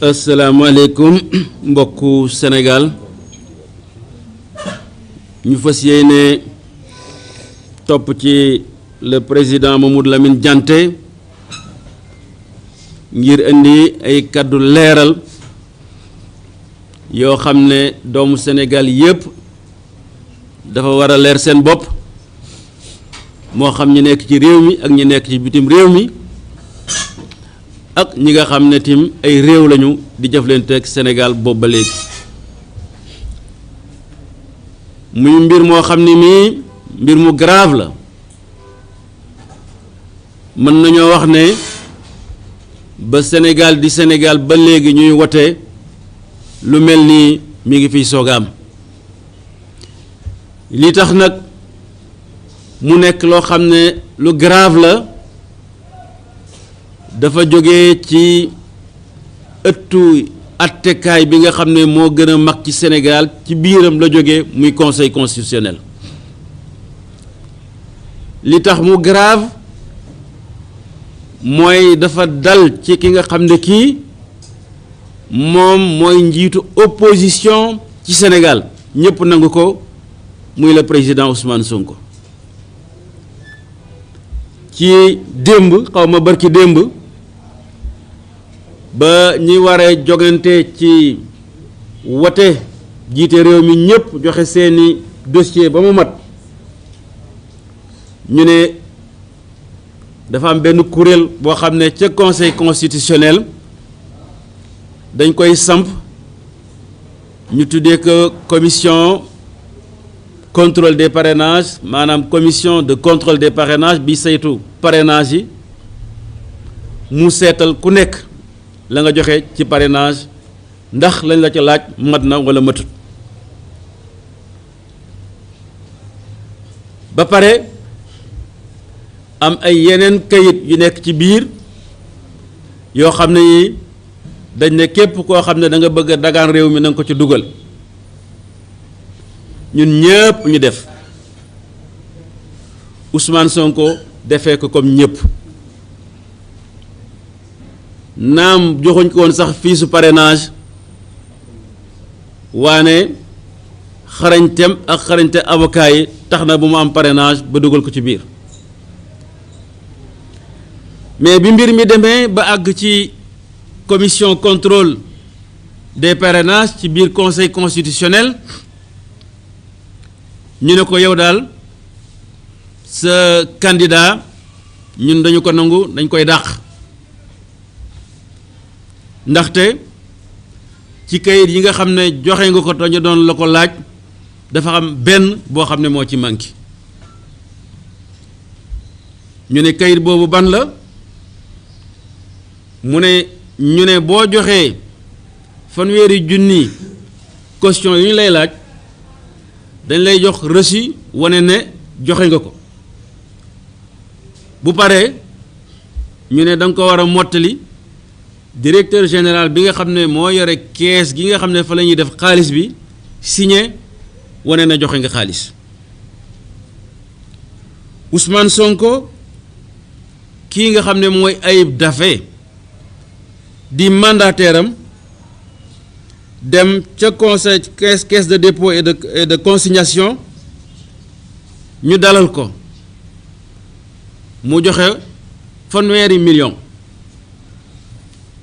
asalaamaaleykum mbokku Sénégal ñu fas yéene topp ci le président Mamadou Lamine Dianté ngir indi ay kàddu leeral yoo xam ne doomu Sénégal yépp dafa war a leer seen bopp moo xam ñi nekk ci réew mi ak ñi nekk ci bitim réew mi ak ñi nga xam ne tim ay réew lañu di jëflante ak Sénégal boobu ba léegi muy mbir moo xam ne mii mbir mu grave la mën nañoo wax ne ba Sénégal di Sénégal ba léegi ñuy wote lu mel nii mi ngi fiy soog a am li tax nag mu nekk loo xam ne lu grave la dafa jóge ci ëttu attekaay bi nga xam ne moo gën a mag ci Sénégal ci biiram la jóge muy conseil constitutionnel li tax mu grave mooy dafa dal ci ki nga xam ne kii moom mooy njiitu opposition ci Sénégal ñëpp nangu ko muy le président Ousmane Sonko ci démb xaw ma barki démb ba ñi waree jogante ci wote jiite réew mi ñëpp joxe seeni dossier ba mu mat ñu ne dafa am benn kuréel boo xam ne ca conseil constitutionnel dañ koy samp ñu tuddee ko commission contrôle des parrainages maanaam commission de contrôle des parrainages bi saytu parrainage yi mu seetal ku nekk la nga joxe ci parrainage ndax lañ la ca laaj mat na walla matut ba pare am ay yeneen kayit yu nekk ci biir yoo xam ne yi dañ ne képp koo xam ne da nga bëgg a dagaan réew mi na nga ko ci dugal ñun ñëpp ñu def Ousmane Sonko defee ko comme ñëpp naam joxuñ ko woon sax fii su parrainage waane xarañteem ak xarañte avocat yi tax na bu mu am parrainage ba dugal ko ci biir mais bi mbir mi demee ba àgg ci commission contrôle des parrainages ci biir conseil constitutionnel ñu ne ko yow daal sa candidat ñun dañu ko nangu dañ koy dàq ndaxte ci kayit yi nga xam ne joxe nga ko te ñu doon la ko laaj dafa xam benn boo xam ne moo ci manqué ñu ne kayit boobu ban la mu ne ñu ne boo joxee fanweeri junni caution yu ñu lay laaj dañ lay jox reçu wane ne joxe nga ko bu paree ñu ne da nga ko war a mottali directeur général bi nga xam ne moo yore kees gi nga xam ne fa la ñuy def xaalis bi signé wane na joxe nga xaalis Ousmane Sonko kii nga xam ne mooy Ayib Daffé di mandataire am dem ca conseil caisse de dépôt et de consignation ñu dalal ko mu joxe fanweeri million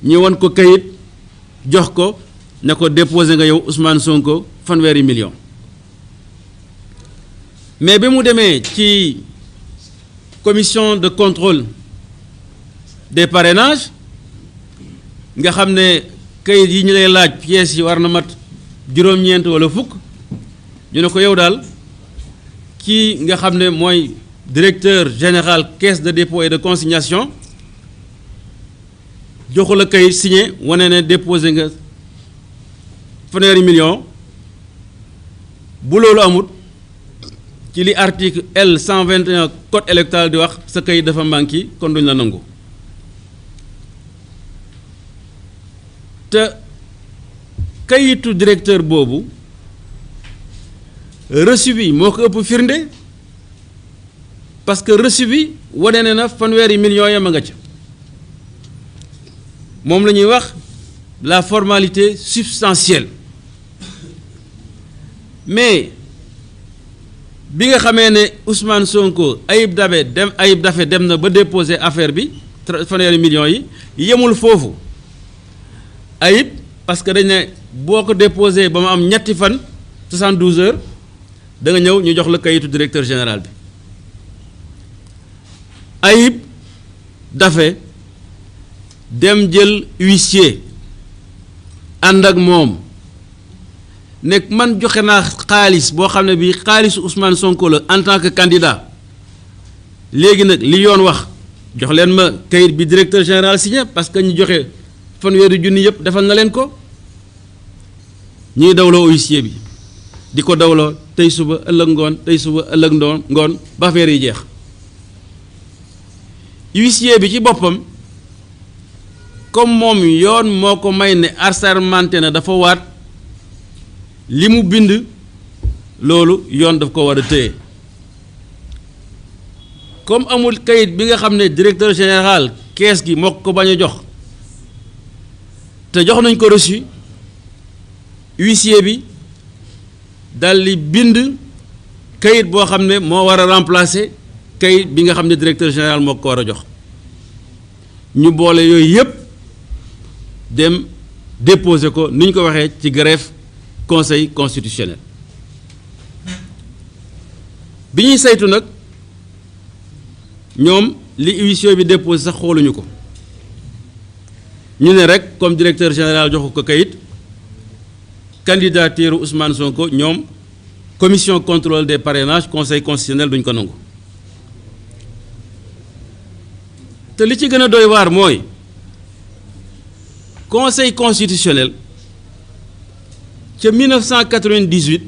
ñu won ko kayit jox ko ne ko déposé nga yow Ousmane Sonko fanweeri million mais bi mu demee ci commission de contrôle des parrainages nga xam ne kayit yi ñu lay laaj pièces yi war na mat juróom-ñeent walla fukk ñu ne ko yow daal kii nga xam ne mooy directeur général caisse de dépôt et de consignation joxu la kayit signé wane ne déposé nga fanweeri million bu loolu amut ci li article L 121 code électoral di wax sa kayit dafa manqué kon duñ la nangu te kayitu directeur boobu reçu bi moo ko ëpp firnde parce que reçu bi wane ne na fanweeri millions yam a nga ca moom la ñuy wax la formalité substantielle mais bi nga xamee ne Ousmane Sonko Ayib Daffé dem na ba déposer affaire bi 30 millions yi yemul foofu Ayib parce que dañ ne boo ko déposé ba mu am ñetti fan 72 heures da nga ñëw ñu jox la kayitu directeur général bi Ayib Daffé dem jël huissier ànd ak moom nekk man joxe naa xaalis boo xam ne bii xaalisu Ousmane Sonko la en tant que candidat léegi nag li yoon wax jox leen ma kayit bi directeur général signé parce que ñu joxe fanweeri junni yëpp defal na leen ko ñuy dawloo huissier bi di ko dawloo tey suba ëllëg ngoon tey suba ëllëg ngoon ba affaire yi jeex huissier bi ci boppam comme moom yoon moo ko may ne assermenté na dafa waat li mu bind loolu yoon daf ko war a téye comme amul kayit bi nga xam ne directeur général kees gi moo ko bañ a jox te jox nañ ko reçu huissier bi dal di bind kayit boo xam ne moo war a remplacer kayit bi nga xam ne directeur général moo ko war a jox ñu boole yooyu yépp dem déposer ko ni ñu ko waxee ci greffe conseil constitutionnel bi ñuy saytu nag ñoom li huissier bi déposé sax xooluñu ko ñu ne rek comme directeur général joxu ko kayit candidature Ousmane Sonko ñoom commission contrôle des parrainages conseil constitutionnel duñ ko nangu te li ci gën a doy waar mooy conseil constitutionnel ca 1998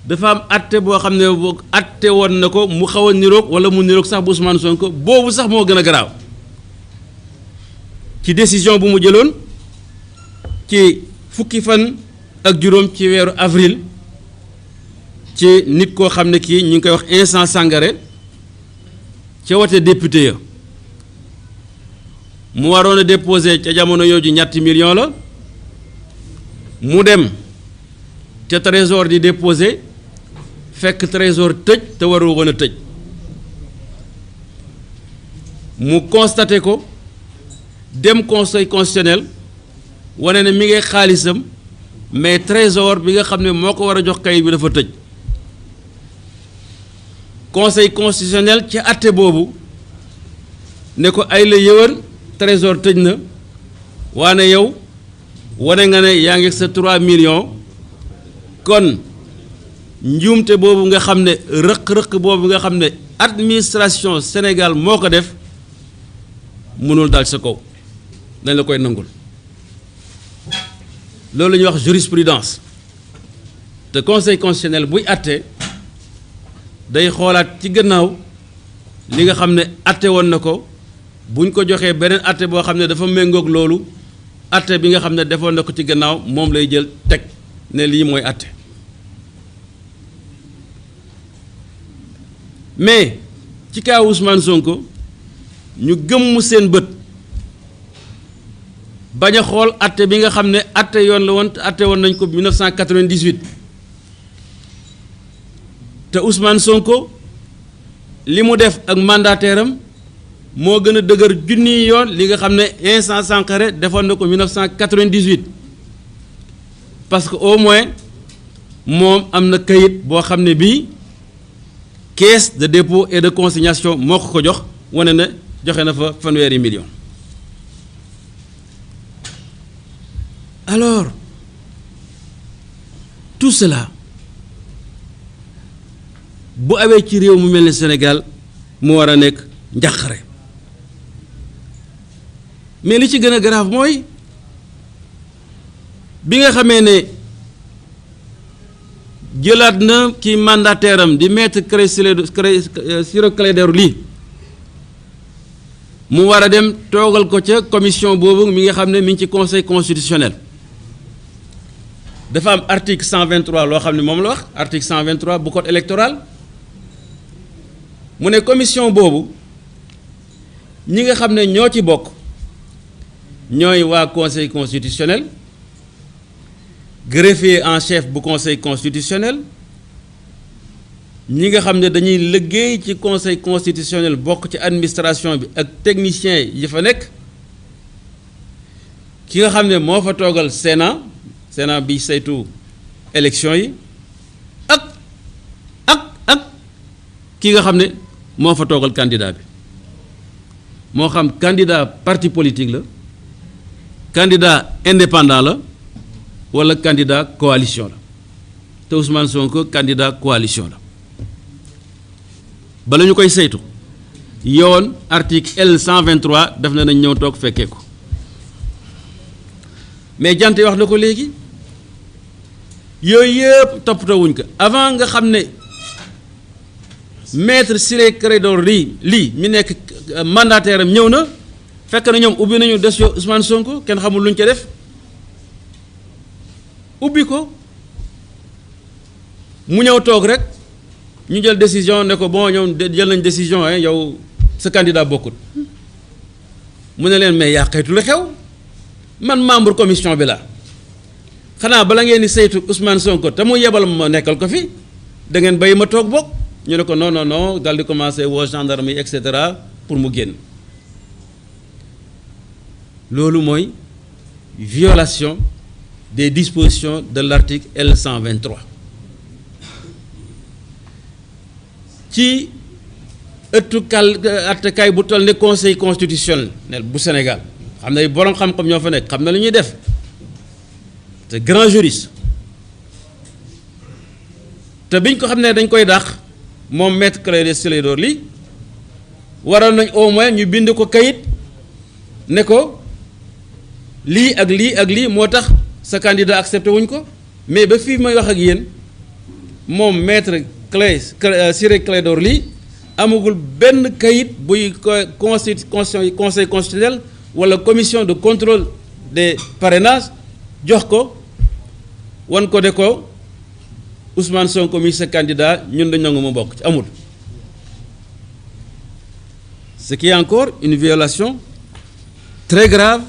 dafa am atte boo xam ne boo atte woon na ko mu xaw a niroog wala mu niroog sax bu Ousmane Sonko boobu sax moo gën a garaaw ci décision bu mu jëloon ci fukki fan ak juróom ci weeru avril ci nit koo xam ne kii ñu ngi koy wax Vincent Sangaré ca wote député ya mu waroon a déposé ca jamono yooju ñetti millions la mu dem ca trésor di déposé fekk trésor tëj te warul woon a tëj mu constaté ko dem conseil constitutionnel wane ne mi ngi xaalisam mais trésor bi nga xam ne moo ko war a jox kayit bi dafa tëj conseil constitutionnel ci àtte boobu ne ko ay la yëwan trésor tëj na waane yow wane nga ne yaa ngi sa 3 millions kon njuumte boobu nga xam ne rëq-rëq boobu nga xam ne administration Sénégal moo ko def mënul dal sa kaw dañ la koy nangul loolu la ñuy wax jurisprudence te conseil constitutionnel buy àtte day xoolaat ci gannaaw li nga xam ne àtte woon na ko buñ ko joxee beneen àtte boo xam ne dafa méngoog loolu àtte bi nga xam ne defoon na ko ci gannaaw moom lay jël teg ne lii mooy àtte mais ci cas Ousmane Sonko ñu gëmm seen bët bañ a xool àtte bi nga xam ne àtte yoon la woon te àtte woon nañ ko 1998 te Ousmane Sonko li mu def ak mandataire am moo gën a dëgër junni yoon li nga xam ne Vincent Sangaré defoon na ko 1998 parce que au moins moom am na kayit boo xam ne bii caisse de dépôt et de consignation moo ko jox wane na joxe na fa fanweeri million alors tout cela bu awee ci réew mu mel ni Sénégal mu war a nekk njàqare mais li ci gën a grave mooy bi nga xamee ne jëlaat na ki mandataire am di maître Ciré Clédor Ly mu war a dem toogal ko ca commission boobu mi nga xam ne mi ngi ci conseil constitutionnel dafa am article 123 loo xam ne moom la wax article 123 bu code électoral mu ne commission boobu ñi nga xam ne ñoo ci bokk ñooy waa conseil constitutionnel greffier en chef bu conseil constitutionnel ñi nga xam ne dañuy liggéey ci conseil constitutionnel bokk ci administration bi ak technicien yi fa nekk ki nga xam ne moo fa toogal Sénat bi saytu élection yi ak ki nga xam ne moo fa toogal candidat bi moo xam candidat parti politique la candidat indépendant la wala candidat coalition la te Ousmane Sonko candidat coalition la bala ñu koy saytu yoon article L123 def na nañ ñëw toog fekkee ko mais jante wax na ko léegi yooyu yëpp toppatawuñ ko avant nga xam ne maître Ciré Clédor Ly mi nekk mandataire am ñëw na fekk na ñoom ubbi nañu dossier Ousmane Sonko kenn xamul luñ ca def ubbi ko mu ñëw toog rek ñu jël décision ne ko bon ñoom jël nañ décision yow sa candidat bokkut mu ne leen mais yaa xaytu lu xew man membre commission bi la xanaa bala ngeen di saytu Ousmane Sonko te mu yebal ma nekkal ko fi da ngeen bàyyi ma toog bokk ñu ne ko non dal di commencé woo gendarme yi et cetera pour mu génn loolu mooy violation des dispositions de l'article L123 ci ëttu attekaay bu toll ne conseil constitutionnel bu Sénégal xam ne borom xam-xam ñoo fa nekk xam na lu ñuy def te grand juriste te biñ ko xam ne dañ koy dàq moom maître Clédor Ly waroon nañ au moins ñu bind ko kayit ne ko lii ak lii ak lii moo tax sa candidat accepté wuñ ko mais ba fii may wax ak yéen moom maître Ciré Clédor Ly amagul benn kayit buy conseil constitutionnel wala commission de contrôle des parrainages jox ko wan ko de ko Ousmane Sonko mi sa candidat ñun dañ nangu mu bokk ci amul ce qui est encore une violation très grave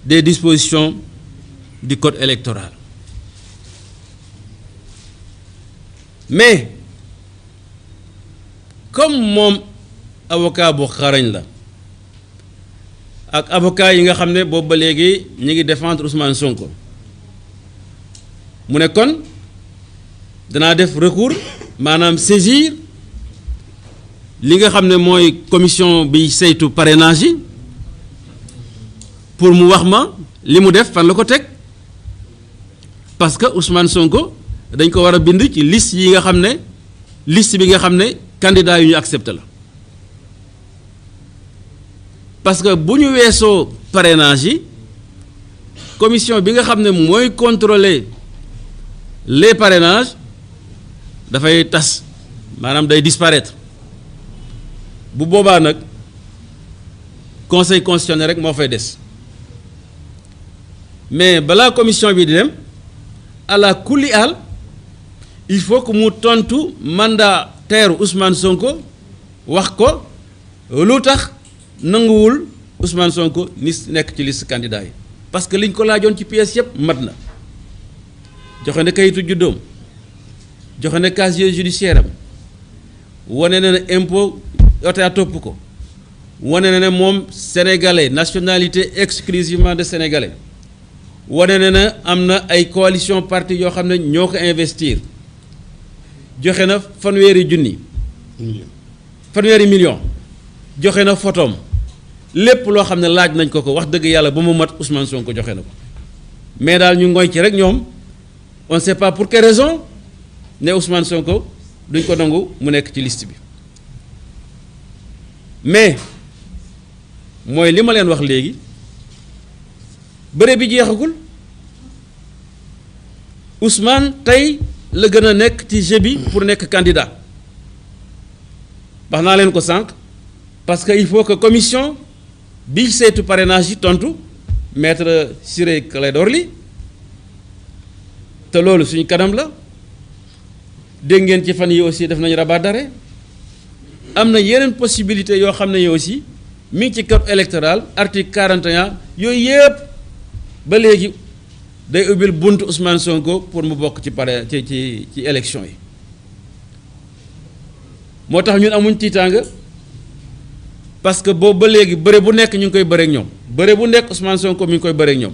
des dispositions du code électoral mais comme moom avocat bu xarañ la ak avocat yi nga xam ne boobu ba léegi ñu ngi défendre Ousmane Sonko mu ne kon danaa def recours maanaam saisir li nga xam ne mooy commission bi saytu parrainage yi pour mu wax ma li mu def fan la ko teg parce que Ousmane Sonko dañ ko war a bind ci liste yi nga xam ne liste bi nga xam ne candidat yu ñu accepté la parce que bu ñu weesoo parrainage yi commission bi nga xam ne mooy contrôler les parrainages dafay tas maanaam day disparaître bu boobaa nag conseil constitutionnel rek moo fay des mais balaa commission bi di dem ala kulli al il faut que mu tontu mandataire Ousmane Sonko wax ko lu tax nanguwul Ousmane Sonko ni nekk ci liste candidat yi parce que liñ ko laajoon ci pièces yëpp mat na joxe na kayitu juddoom joxe na casier judiciaire am wane na ne impôt otaa topp ko wane na ne moom sénégalais nationalité exclusivement de sénégalais wane na ne am na ay coalition parti yoo xam ne ñoo ko investir joxe na fanweeri million joxe na photom lépp loo xam ne laaj nañ ko wax dëgg yàlla ba mu mat Ousmane Sonko joxe na ko mais daal ñu ngoy ci rek ñoom on ne sait pas pour quelle raison ne Ousmane Sonko duñ ko nangu mu nekk ci liste bi mais mooy li ma leen wax léegi bëre bi jeexagul Ousmane tey la gën a nekk ci jeu bi pour nekk candidat wax naa leen ko sànq parce que il faut que commission bi saytu parrainage yi tontu maître Ciré Clédor Ly te loolu suñu kanam la dégg ngeen ci fan yi aussi def nañu rabat d'arrêt am na yeneen possibilité yoo xam ne yi aussi mi ngi ci code électoral article 41 yooyu yëpp ba léegi day ubbil buntu Ousmane Sonko pour mu bokk ci ci élection yi moo tax ñun amuñ tiitaanga parce que boobu ba léegi bëre bu nekk ñu ngi koy bëre ak ñoom bëre bu nekk Ousmane Sonko mi ngi koy bëre ak ñoom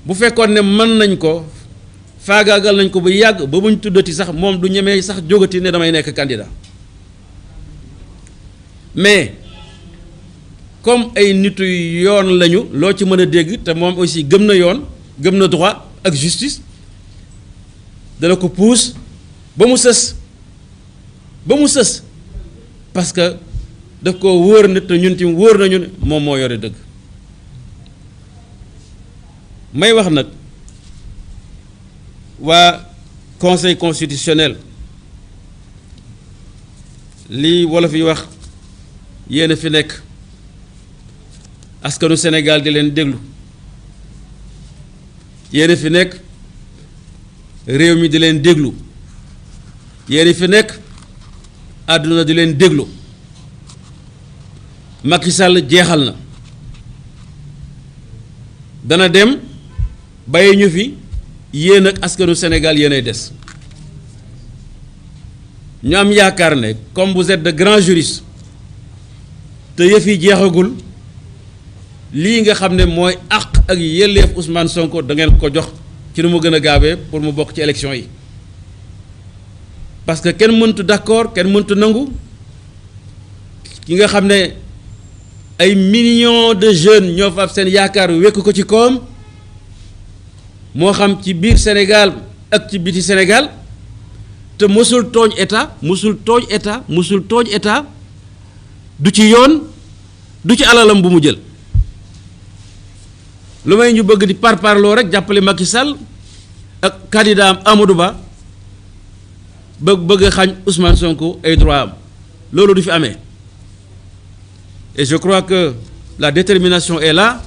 bu fekkoon ne mën nañ ko faagaagal nañ ko bu yàgg ba buñ tuddati sax moom du ñemee sax jógati ne damay nekk candidat mais comme ay nitu yoon lañu loo ci mën a dégg te moom aussi gëm na yoon gëm na droit ak justice dana ko pousse ba mu sës parce que daf ko wóor na te ñun tim wóor nañu ne moom moo yore dëgg may wax nag waa conseil constitutionnel lii wolof yi wax yéen a fi nekk askanu Sénégal di leen déglu yéen a fi nekk réew mi di leen déglu yéen a fi nekk àdduna di leen déglu Macky Sall jeexal na dana dem bàyyi ñu fi yéen ak askanu Sénégal yéenay des ñu am yaakaar ne comme vous êtes de grands juristes te yëf yi jeexagul lii nga xam ne mooy àq ak yelleef Ousmane Sonko da ngeen ko jox ci nu mu gën a gaawee pour mu bokk ci élection yi parce que kenn mëntu d'accord kenn mëntu nangu ki nga xam ne ay millions de jeunes ñoo fa ab seen yaakaar wekk ko ci koom moo xam ci biir Sénégal ak ci biti Sénégal te mësul tooñ état mësul tooñ état du ci yoon du ci alalam bu mu jël lu may ñu bëgg di parparloo rek jàppale Macky Sall ak candidat am Amadou Ba bëgg a xañ Ousmane Sonko ay droit am loolu du fi amee et je crois que la détermination est là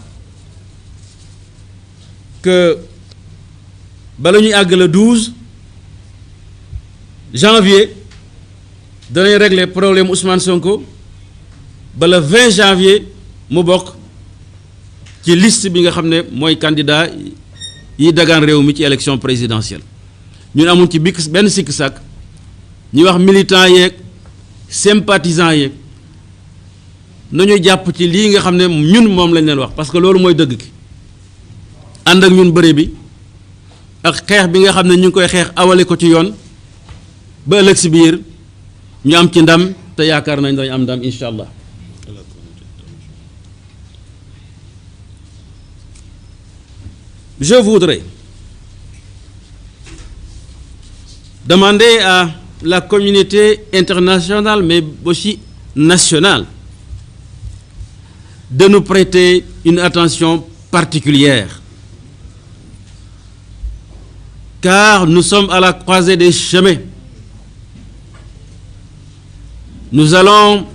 que bala ñuy àgg le 12 janvier danañ régler problème Ousmane Sonko ba le 20 janvier mu bokk ci liste bi nga xam ne mooy candidat yi dagaan réew mi ci élection présidentielle ñun amuñ ci benn sikk sàkk ñuy wax militants yeeg sympathisants yeeg nañu jàpp ci lii nga xam ne ñun moom lañ leen wax parce que loolu mooy dëgg ki ànd ak ñun bëre bi ak xeex bi nga xam ne ñu ngi koy xeex awale ko ci yoon ba ëllëg si biir ñu am ci ndam te yaakaar nañ dañ am ndam incha allah. Je voudrais demander à la communauté internationale, mais aussi nationale, de nous prêter une attention particulière. Car nous sommes à la croisée des chemins. Nous allons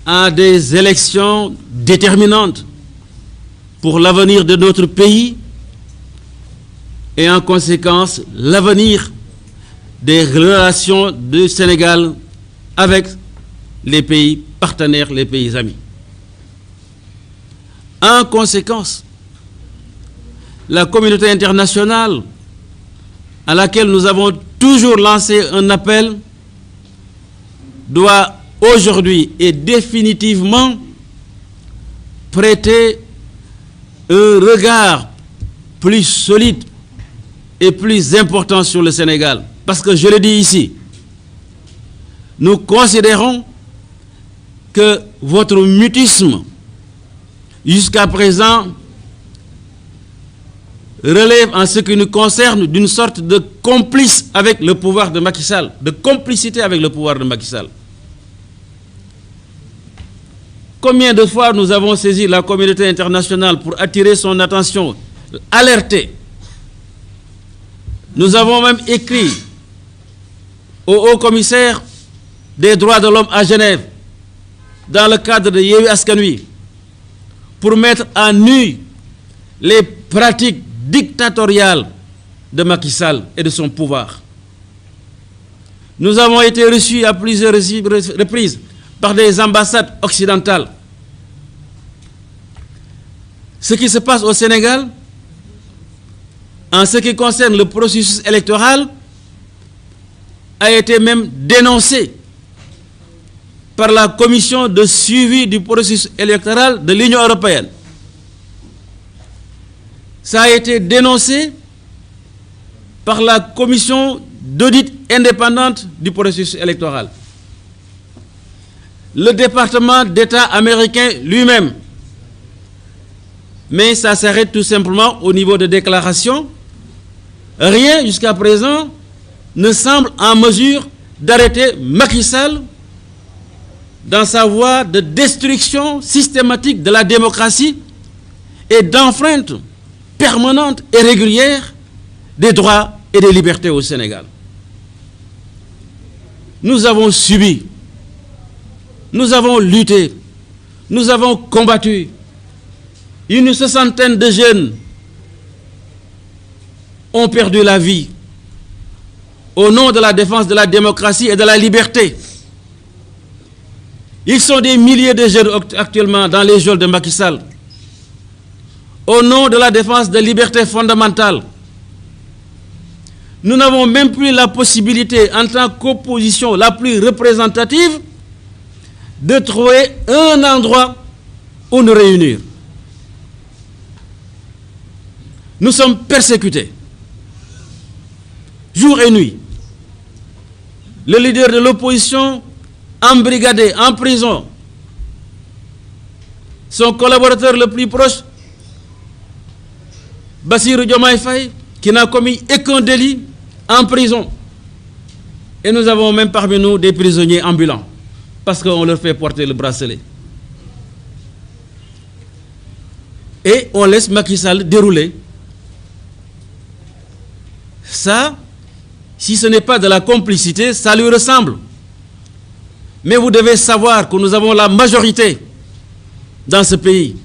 à des élections déterminantes pour l'avenir de notre pays et en conséquence l'avenir des relations du Sénégal avec les pays partenaires, les pays amis. En conséquence, la communauté internationale à laquelle nous avons toujours lancé un appel doit aujourd'hui et définitivement prêter un regard plus solide et plus important sur le Sénégal. Parce que je le dis ici, nous considérons que votre mutisme jusqu'à présent relève en ce qui nous concerne d'une sorte de complice avec le pouvoir de Macky Sall, de complicité avec le pouvoir de Macky Sall. Combien de fois nous avons saisi la communauté internationale pour attirer son attention, alerter. Nous avons même écrit au haut commissaire des droits de l'homme à Genève, dans le cadre de Yewwi Askan Wi, pour mettre à nu les pratiques dictatoriales de Macky Sall et de son pouvoir. Nous avons été reçus à plusieurs reprises par des ambassades occidentales. Ce qui se passe au Sénégal, en ce qui concerne le processus électoral, a été même dénoncé par la commission de suivi du processus électoral de l'Union européenne. Ça a été dénoncé par la commission d'audit indépendante du processus électoral. Le département d'État américain lui-même. Mais ça s'arrête tout simplement au niveau de déclarations. Rien jusqu'à présent ne semble en mesure d'arrêter Macky Sall dans sa voie de destruction systématique de la démocratie et d'enfreinte permanente et régulière des droits et des libertés au Sénégal. Nous avons subi, nous avons lutté, nous avons combattu. Une soixantaine de jeunes ont perdu la vie au nom de la défense de la démocratie et de la liberté. Ils sont des milliers de jeunes actuellement dans les geôles de Macky Sall au nom de la défense des libertés fondamentales. Nous n'avons même plus la possibilité, en tant qu'opposition la plus représentative, de trouver un endroit où nous réunir. Nous sommes persécutés, jour et nuit. Le leader de l'opposition embrigadé, en prison. Son collaborateur le plus proche, Bassirou Diomaye Faye, qui n'a commis aucun délit, en prison. Et nous avons même parmi nous des prisonniers ambulants, parce qu'on leur fait porter le bracelet. Et on laisse Macky Sall dérouler. Ça, si ce n'est pas de la complicité, ça lui ressemble. Mais vous devez savoir que nous avons la majorité dans ce pays.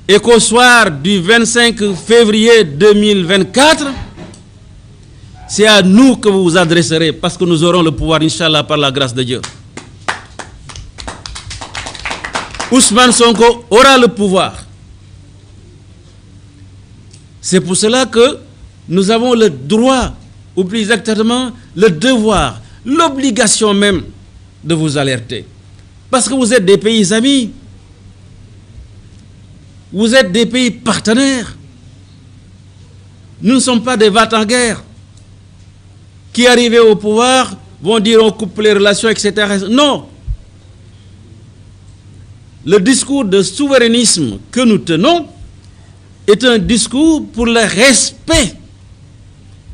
Et qu'au soir du 25 février 2024, c'est à nous que vous vous adresserez, parce que nous aurons le pouvoir, Inch'Allah, par la grâce de Dieu. Ousmane Sonko aura le pouvoir. C'est pour cela que nous avons le droit, ou plus exactement, le devoir, l'obligation même de vous alerter. Parce que vous êtes des pays amis, vous êtes des pays partenaires. Nous ne sommes pas des va-t-en-guerre qui, arrivés au pouvoir, vont dire on coupe les relations, etc. Non. Le discours de souverainisme que nous tenons est un discours pour le respect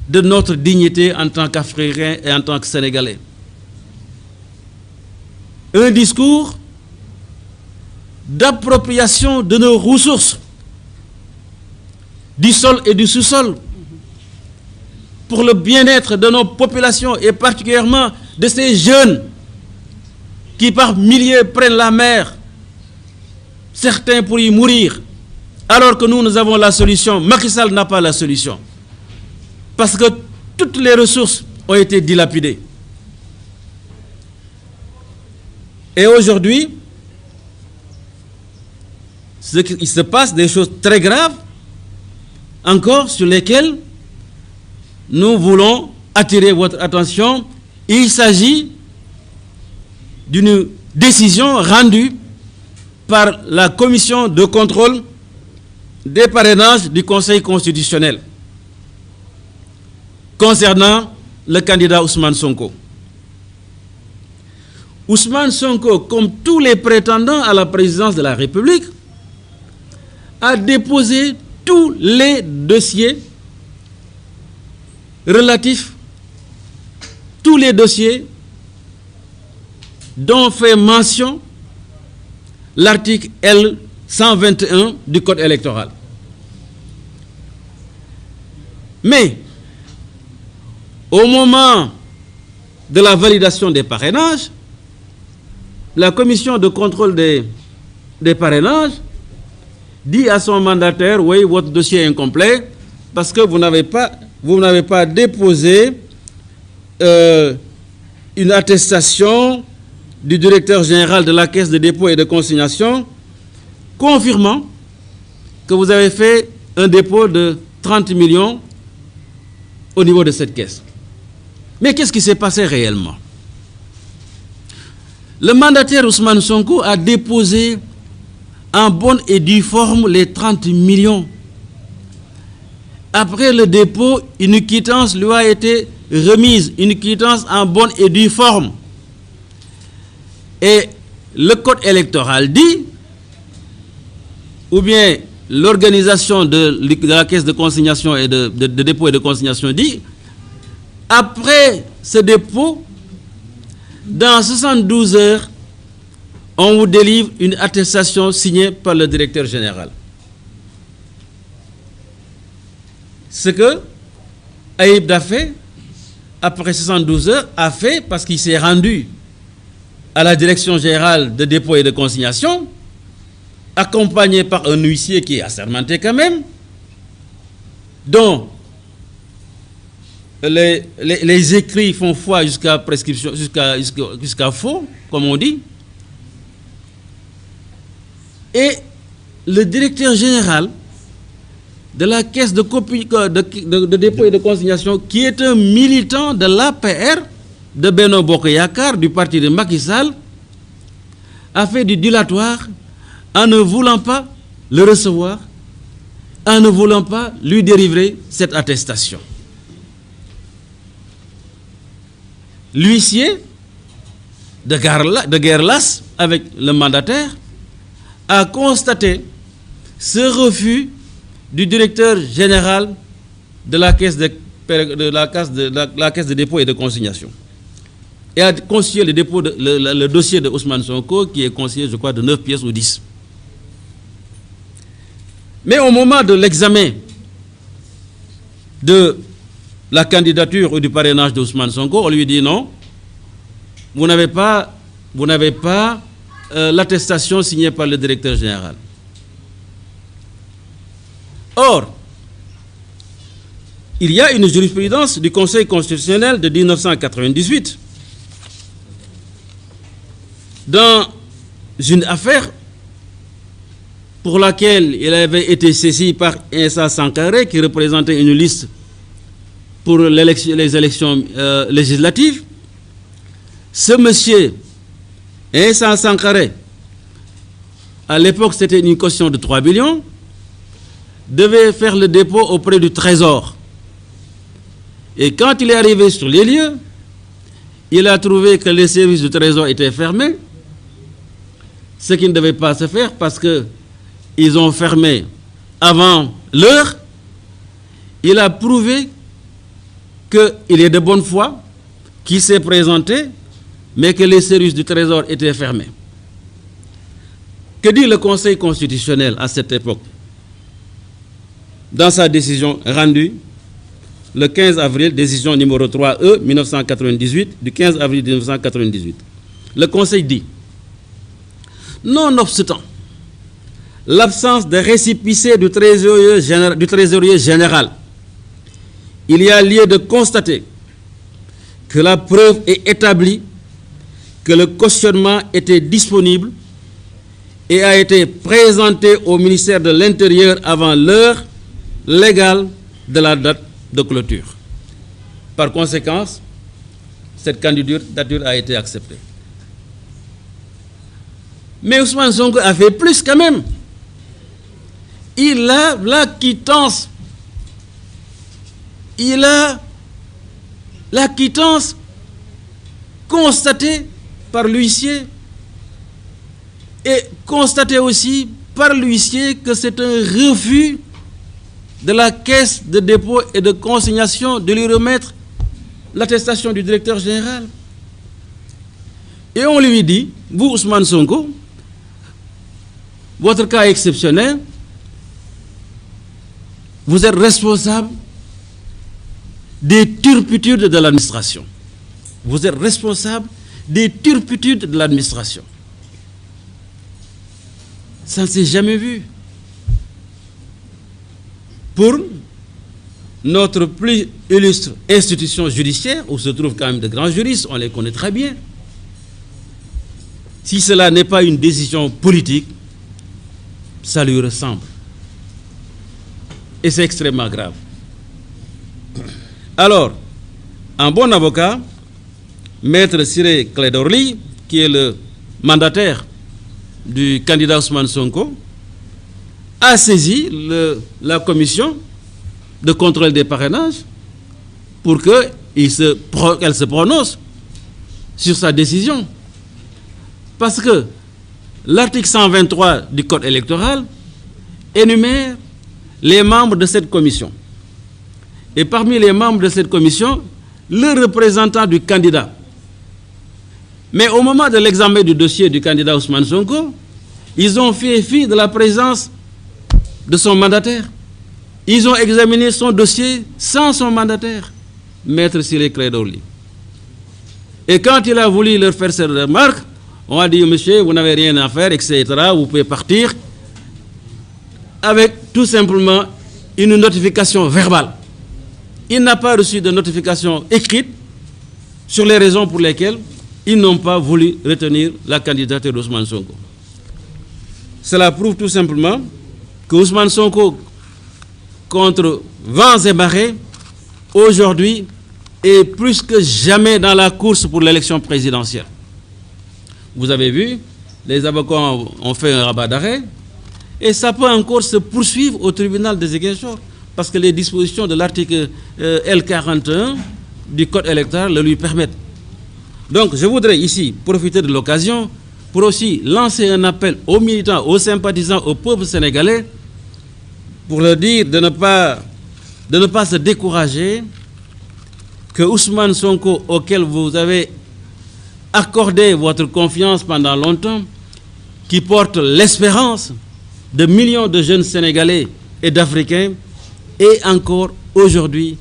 de notre dignité en tant qu'Africains et en tant que Sénégalais. Un discours d'appropriation de nos ressources, du sol et du sous-sol, pour le bien-être de nos populations et particulièrement de ces jeunes qui par milliers prennent la mer, certains pour y mourir, alors que nous avons la solution. Macky Sall n'a pas la solution. Parce que toutes les ressources ont été dilapidées. Et aujourd'hui, il se passe des choses très graves, encore sur lesquelles nous voulons attirer votre attention. Il s'agit d'une décision rendue par la commission de contrôle des parrainages du Conseil constitutionnel concernant le candidat Ousmane Sonko. Ousmane Sonko, comme tous les prétendants à la présidence de la République, a déposé tous les dossiers relatifs, tous les dossiers dont fait mention l'article L121 du Code électoral. Mais, au moment de la validation des parrainages, la commission de contrôle des parrainages dit à son mandataire: oui, votre dossier est incomplet parce que vous n'avez pas déposé une attestation du directeur général de la Caisse de dépôt et de consignation confirmant que vous avez fait un dépôt de 30 millions au niveau de cette caisse. Mais qu'est-ce qui s'est passé réellement? Le mandataire Ousmane Sonko a déposé en bonne et due forme les 30 millions. Après le dépôt, une quittance lui a été remise, une quittance en bonne et due forme. Et le code électoral dit, ou bien l'organisation de la caisse de consignation et de dépôt et de consignation dit, après ce dépôt, dans 72 heures, on vous délivre une attestation signée par le directeur général. Ce que Ayib Daffé, après 72 heures, a fait parce qu'il s'est rendu à la direction générale de dépôt et de consignation, accompagné par un huissier qui est assermenté quand même, dont les écrits font foi jusqu'à prescription, jusqu'à faux, comme on dit. Et le directeur général de la caisse de dépôt et de consignation, qui est un militant de l'APR, de Benno Bokk Yakaar, du parti de Macky Sall, a fait du dilatoire en ne voulant pas le recevoir, en ne voulant pas lui délivrer cette attestation. L'huissier de guerre lasse avec le mandataire a constaté ce refus du directeur général de la caisse de dépôt et de consignation et a constitué le dossier de Ousmane Sonko qui est constitué, je crois, de 9 pièces ou 10. Mais au moment de l'examen de la candidature ou du parrainage d'Ousmane Sonko, on lui dit non, vous n'avez pas l'attestation signée par le directeur général. Or, il y a une jurisprudence du Conseil constitutionnel de 1998 dans une affaire pour laquelle il avait été saisi par Insa Sankaré, qui représentait une liste pour les élections législatives. Ce monsieur, Insa Sankaré, à l'époque c'était une caution de 3 millions, devait faire le dépôt auprès du Trésor. Et quand il est arrivé sur les lieux, il a trouvé que les services du Trésor étaient fermés, ce qui ne devait pas se faire parce qu'ils ont fermé avant l'heure. Il a prouvé qu'il est de bonne foi, qu'il s'est présenté, mais que les services du Trésor étaient fermés. Que dit le Conseil constitutionnel à cette époque? Dans sa décision rendue le 15 avril, décision numéro 3E 1998, du 15 avril 1998. Le Conseil dit, nonobstant l'absence de récépissé du trésorier général, il y a lieu de constater que la preuve est établie que le cautionnement était disponible et a été présenté au ministère de l'Intérieur avant l'heure légale de la date de clôture. Par conséquent, cette candidature a été acceptée. Mais Ousmane Sonko a fait plus quand même. Il a la quittance. Il a la quittance constatée par l'huissier et constatée aussi par l'huissier que c'est un refus de la caisse de dépôt et de consignation de lui remettre l'attestation du directeur général. Et on lui dit, vous Ousmane Sonko, votre cas est exceptionnel, vous êtes responsable des turpitudes de l'administration. Vous êtes responsable des turpitudes de l'administration. Ça ne s'est jamais vu. Pour notre plus illustre institution judiciaire, où se trouvent quand même de grands juristes, on les connaît très bien, si cela n'est pas une décision politique, ça lui ressemble. Et c'est extrêmement grave. Alors, un bon avocat, Maître Ciré Clédor Ly, qui est le mandataire du candidat Ousmane Sonko, a saisi la commission de contrôle des parrainages pour qu'elle se prononce sur sa décision. Parce que l'article 123 du Code électoral énumère les membres de cette commission. Et parmi les membres de cette commission, le représentant du candidat. Mais au moment de l'examen du dossier du candidat Ousmane Sonko, ils ont fait fi de la présence de son mandataire. Ils ont examiné son dossier sans son mandataire, Maître Ciré Clédor Ly. Et quand il a voulu leur faire cette remarque, on a dit, monsieur, vous n'avez rien à faire, etc., vous pouvez partir, avec tout simplement une notification verbale. Il n'a pas reçu de notification écrite sur les raisons pour lesquelles ils n'ont pas voulu retenir la candidature d'Ousmane Sonko. Cela prouve tout simplement que Ousmane Sonko, contre vents et marées, aujourd'hui est plus que jamais dans la course pour l'élection présidentielle. Vous avez vu, les avocats ont fait un rabat d'arrêt et ça peut encore se poursuivre au tribunal de Ziguinchor parce que les dispositions de l'article L41 du Code électoral le lui permettent. Donc je voudrais ici profiter de l'occasion pour aussi lancer un appel aux militants, aux sympathisants, au peuple sénégalais pour leur dire de ne pas se décourager, que Ousmane Sonko, auquel vous avez accordé votre confiance pendant longtemps, qui porte l'espérance de millions de jeunes Sénégalais et d'Africains, est encore aujourd'hui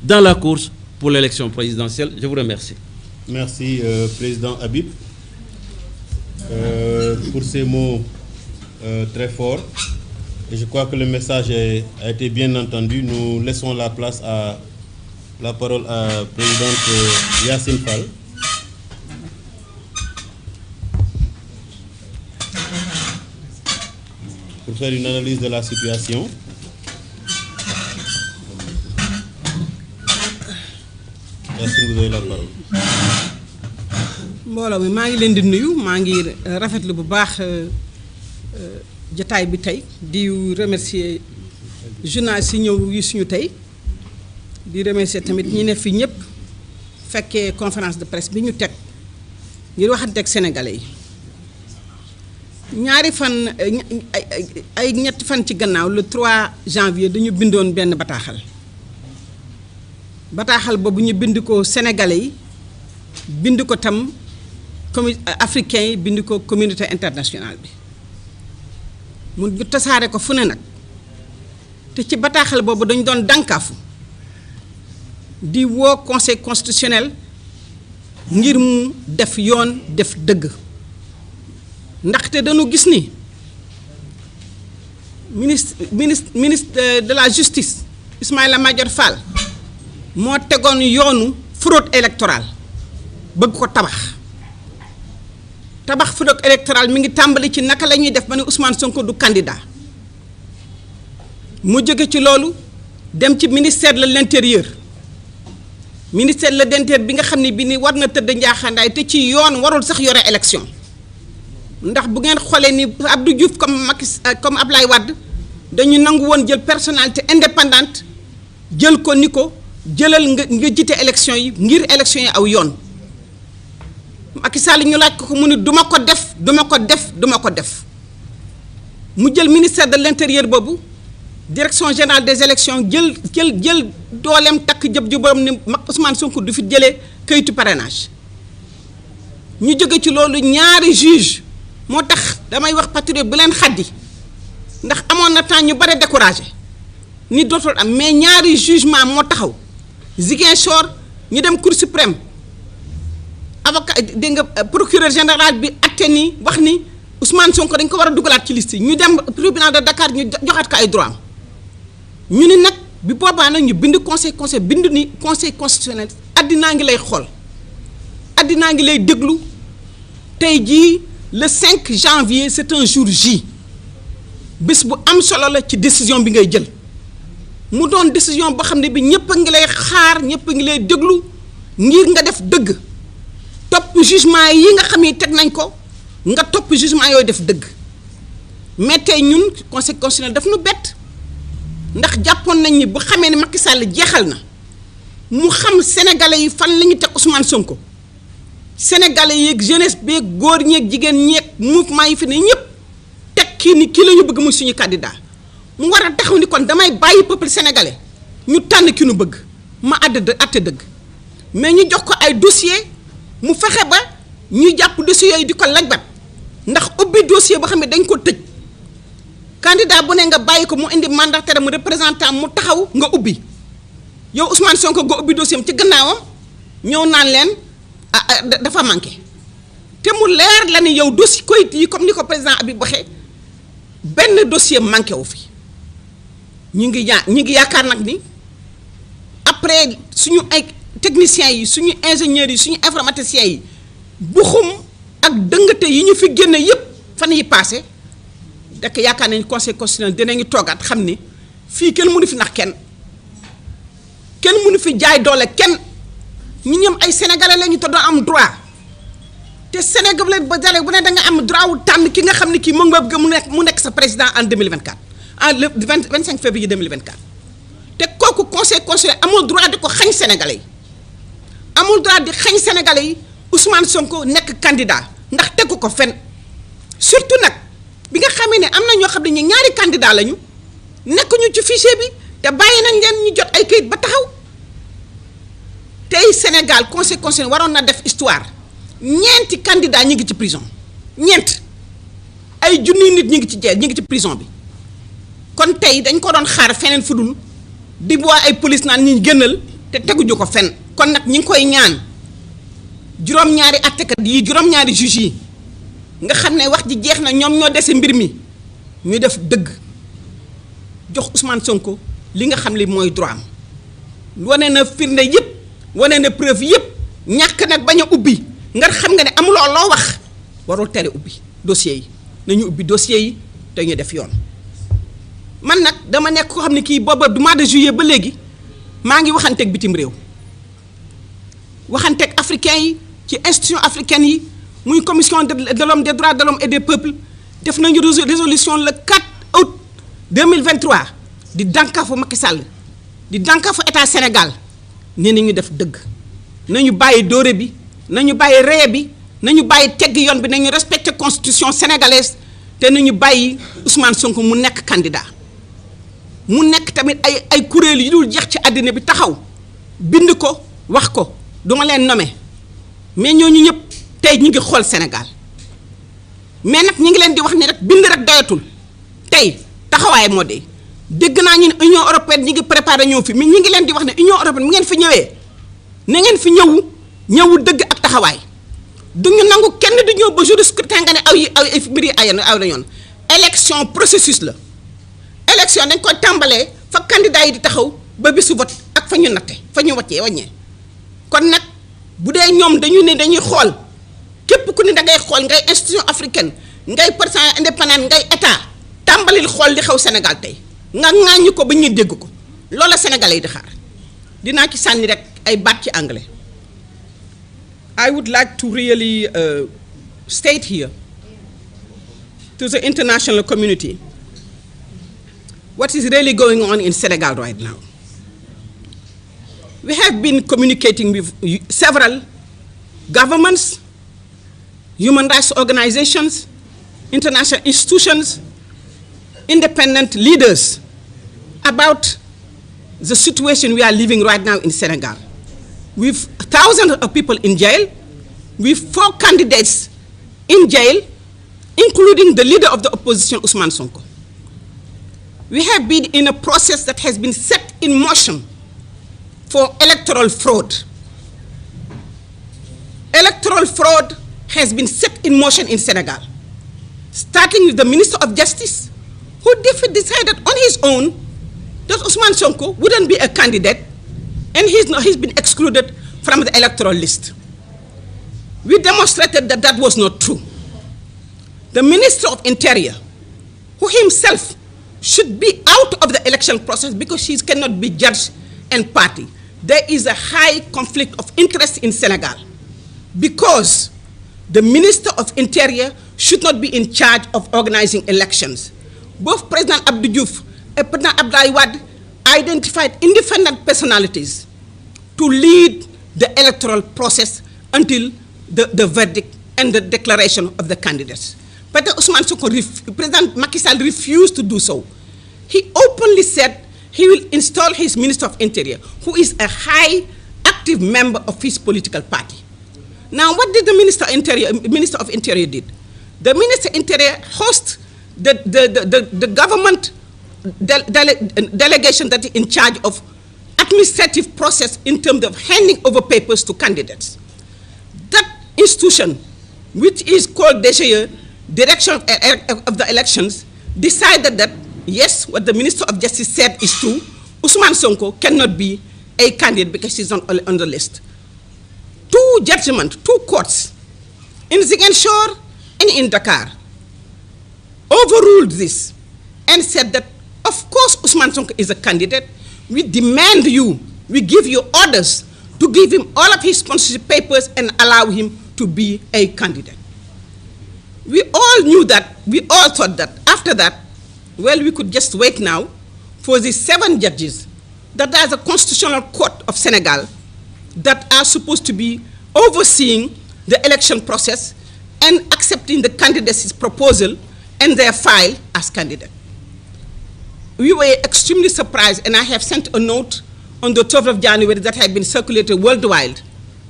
dans la course pour l'élection présidentielle. Je vous remercie. Merci, Président Habib, pour ces mots très forts. Et je crois que le message a été bien entendu. Nous laissons la parole à la présidente Yacine Fall. Pour faire une analyse de la situation. Yacine, vous avez la parole. mbooloo mi maa ngi leen di nuyu, maa ngi rafetlu bu baax jotaay bi tey di remercier journalistes yi ñëw yi suñu tey di remercier tamit ñi ne fi ñëpp fekkee conférence de presse bi ñu teg ngir waxante ak sénégalais yi. ñaari fan ay ñetti fan ci gannaaw le 3 janvier dañu bindoon benn bataaxal boobu ñu bind ko sénégalais yi bind ko tam africains yi bind ko communauté internationale bi mu ñu tasaare ko fu ne nag te ci bataaxal boobu dañu doon dànkaafu di woo conseil constitutionnel ngir mu def yoon def dëgg ndaxte dañu gis ni ministre de la justice Ismaïla Madior Fall moo tegoon yoonu fraude électorale bëgg ko tabax fraude électorale mi ngi tàmbali ci naka la ñuy def ba ne Ousmane Sonko du candidat mu jóge ci loolu dem ci ministère de l'intérieur bi nga xam ne bi ni war na tëdd njaaxandaay te ci yoon warul sax yore élection ndax bu ngeen xoolee ni Abdou Diouf comme Ablaye Wade dañu nangu woon jël personnalité indépendante jël ko ni ko jëlal nga jiite élection yi ngir élection yi aw yoon Macky Sall ñu laaj ko mu ni duma ko def mu jël ministère de l'intérieur boobu direction générale des élections jël dooleem takk jëb ju borom ni Ousmane Sonko du fi jëlee kayitu parrainage ñu jóge ci loolu ñaari juge moo tax damay wax patriote bu leen xaddi ndax amoon na temps ñu bare découragé ni dootul am mais ñaari jugement moo taxaw Ziguinchor ñu dem Cour suprême avocat dégg nga procureur général bi acté ni wax ni Ousmane Sonko dañ ko war a dugalaat ci liste yi ñu dem tribunal de Dakar ñu joxaat ko ay droit am ñu ni nag bi boobaa nag ñu bind conseil bind ni conseil constitutionnel addinaa ngi lay xool addinaa ngi lay déglu tey jii le 5 janvier c'est un jour J bés bu am solo la ci décision bi ngay jël mu doon décision boo xam ne bi ñëpp a ngi lay xaar ñëpp a ngi lay déglu ngir nga def dëgg topp jugement yi nga xam ne teg nañ ko nga topp jugement yooyu def dëgg mais tey ñun conseil constitutionnel daf nu bett ndax jàppoon nañ ni bu xamee ne Macky Sall jeexal na mu xam sénégalais yi fan la ñu teg Ousmane Sonko sénégalais yeeg jeunesse beeg góor ñeeg jigéen ñeeg mouvement yi fi ne ñëpp teg kii ni kii la ñu bëgg muy suñu candidat mu war a taxaw ni kon damay bàyyi peuple sénégalais ñu tànn ki nu bëgg ma àtte dëgg mais ñu jox ko ay dossier mu fexe ba ñu jàpp dossier yooyu di ko lajbat ndax ubbi dossier boo xam ne dañ ko tëj candidat bu ne nga bàyyi ko mu indi mandataire mu représentant mu taxaw nga ubbi yow Ousmane Sonko nga ubbi dossier am ci gannaawam ñëw naan leen dafa manqué te mu leer la ni yow dossier koyit yi comme ni ko président Habib waxee benn dossier manqué wu fi ñi ngi yaakaar nag ni après suñu ay techniciens yi suñu ingénieurs yi suñu informaticiens yi buxum ak dëngate yi ñu fi génne yépp fan yi passé dak yaakaar nañ conseil constitutionnel dinañu toogaat xam ni fii kenn mënu fi nax kenn mënu fi jaay doole kenn ñu ñoom ay sénégalais lañu te doo am droit te sénégalais ba jale bu ne da nga am droit wu tànn ki nga xam ne kii mu nga bëgg mu nekk sa président en 2024 le 25 février 2024 te kooku conseil constitutionnel amul droit di ko xañ sénégalais yi amul droit di xañ sénégalais yi Ousmane Sonko nekk candidat ndax tegu ko fen surtout nag bi nga xamee ne am na ñoo xam ne ñaari candidat lañu nekkuñu ci fichier bi te bàyyi nañ leen ñu jot ay kayit ba taxaw tey Sénégal conseil constitutionnel waroon na def histoire ñeenti candidat ñi ngi ci prison ñeent ay junniy nit ñi ngi ci jeel ñi ngi ci prison bi kon tey dañ ko doon xaar feneen fudul di boo ay police naan ñi génnal te teguñu ko fen kon nag ñi ngi koy ñaan juróom-ñaari attekat yi juróom-ñaari juge yi nga xam ne wax ji jeex na ñoom ñoo dese mbir mi ñu def dëgg jox Ousmane Sonko li nga xam li mooy droit am wane na firnde yëpp wane na preuve yëpp ñàkk nag bañ a ubbi nga xam nga ne amuloo loo wax warul tere ubbi dossiers yi nañu ubbi dossiers yi te ñu def yoon. man nag dama nekk ko xam ne kii booba du mois de juillet ba léegi maa ngi waxanteeg bitim réew waxanteeg africains yi ci institution africaine yi muy commission de l'homme des droits de l'homme et des peuples def nañu résolution le 4 août 2023 di dànkaafu Macky Sall di dànkaafu état Sénégal nee nañu def dëgg nañu bàyyi dóore bi nañu bàyyi reye bi nañu bàyyi tegg yoon bi nañu respecté constitution sénégalaise te nañu bàyyi Ousmane Sonko mu nekk candidat mu nekk tamit ay kuréel yu dul jeex ci àddina bi taxaw bind ko wax ko duma leen nommer mais ñooñu ñëpp tey ñi ngi xool Sénégal mais nag ñi ngi leen di wax ni rek bind rek doyatul tey taxawaay moo de dégg naa ñu ne Union européenne ñi ngi préparé ñëw fi mais ñi ngi leen di wax ne Union européenne mu ngeen fi ñëwee na ngeen fi ñëwu dëgg ak taxawaay duñu nangu kenn di ñëw ba jour de scrutin nga ne ay mbir yi aw na yoon élection processus la élection dañ koy tàmbalee fa candidat yi di taxaw ba bisu vote ak fa ñu natte fa ñu wàññee kon nag bu dee ñoom dañu ne dañuy xool képp ku ne da ngay xool ngay institution africaine ngay président indépendant ngay état tàmbalil xool li xew Sénégal tey nga ŋaañu ko ba ñuy dégg ko loola sénégalais yi di xaar dinaa ci sànni rek ay baat ci anglais. I would like to really state here to the international community what is really going on in Senegal right now. We have been communicating with several governments, human rights organizations, international institutions, independent leaders about the situation we are living right now in Senegal. With thousands of people in jail, with 4 candidates in jail, including the leader of the opposition, Ousmane Sonko. We have been in a process that has been set in motion for electoral fraud. Electoral fraud has been set in motion in Senegal, starting with the Minister of Justice, who decided on his own that Ousmane Sonko wouldn't be a candidate, and he's been excluded from the electoral list. We demonstrated that that was not true. the Minister of Interior, who himself should be out of the election process because she cannot be judge and party. There is a high conflict of interest in Senegal because the Minister of Interior should not be in charge of organizing elections. Both President Abdou Diouf and President Abdoulaye Wade identified independent personalities to lead the electoral process until the verdict and the declaration of the candidates. But President Macky Sall refused to do so. He openly said he will install his Minister of Interior, who is a high active member of his political party. Now, what did the Minister of Interior did? The Minister of Interior hosts the government delegation that is in charge of administrative process in terms of handing over papers to candidates. That institution, which is called DGE, Direction of the Elections, decided that, yes, what the Minister of Justice said is true. Ousmane Sonko cannot be a candidate because he's not on the list. Two courts, in Ziguinchor and in Dakar, overruled this and said that, of course, Ousmane Sonko is a candidate. We demand we give you orders to give him all of his sponsorship papers and allow him to be a candidate. We all knew that, we all thought that after that, well, we could just wait now for the 7 judges that there's a constitutional court of Senegal that are supposed to be overseeing the election process and accepting the candidates' proposal and their file as candidate. We were extremely surprised, and I have sent a note on the 12th of January that had been circulated worldwide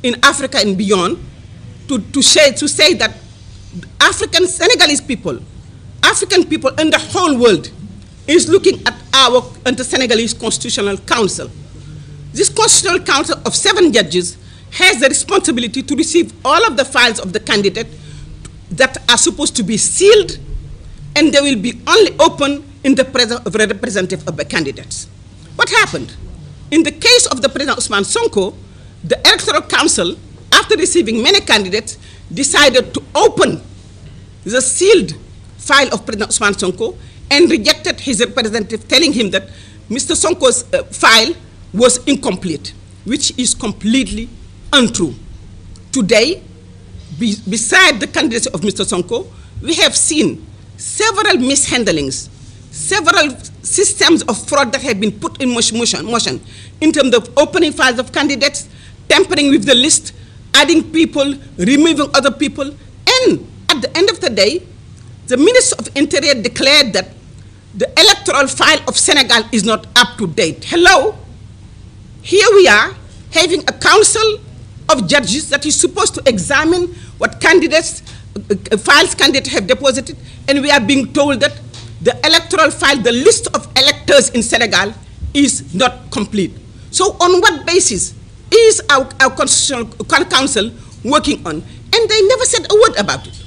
in Africa and beyond to say that African Senegalese people, African people in the whole world is looking at the Senegalese Constitutional Council. This Constitutional Council of 7 judges has the responsibility to receive all of the files of the candidate that are supposed to be sealed, and they will be only open in the presence of a representative of the candidates. What happened? In the case of the President Ousmane Sonko, the Electoral Council, after receiving many candidates, decided to open the sealed file of President Ousmane Sonko and rejected his representative, telling him that Mr. Sonko's file was incomplete, which is completely untrue. Today, beside the candidacy of Mr. Sonko, we have seen several mishandlings, several systems of fraud that have been put in motion in terms of opening files of candidates, tampering with the list, adding people, removing other people, and at the end of the day, the Minister of Interior declared that the electoral file of Senegal is not up to date. Hello? Here we are having a council of judges that is supposed to examine what candidates, files candidates have deposited, and we are being told that the electoral file, the list of electors in Senegal is not complete. So on what basis is our Constitutional Council working on? And they never said a word about it.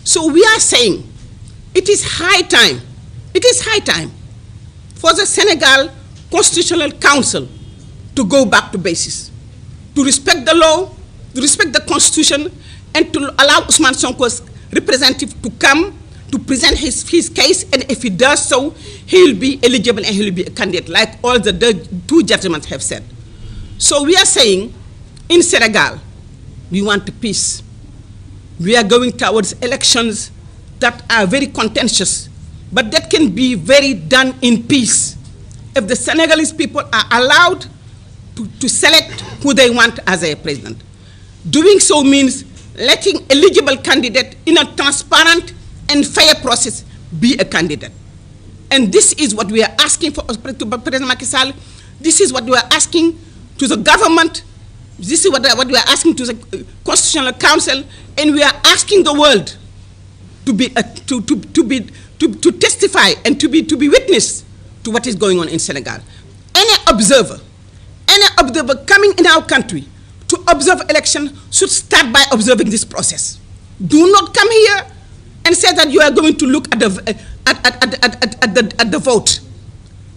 So we are saying it is high time for the Senegal Constitutional Council to go back to basis, to respect the law, to respect the Constitution, and to allow Ousmane Sonko's representative to come to present his case, and if he does so, he will be eligible and he will be a candidate, like all the 2 judgments have said. So we are saying, in Senegal, we want peace. We are going towards elections that are very contentious, but that can be very done in peace. If the Senegalese people are allowed to select who they want as a president. Doing so means letting eligible candidate in a transparent and fair process be a candidate. And this is what we are asking for President Macky Sall. This is what we are asking to the government. This is what we are asking to the Constitutional Council, and we are asking the world to testify and to be witness to what is going on in Senegal. Any observer coming in our country to observe election should start by observing this process. Do not come here and say that you are going to look at the vote.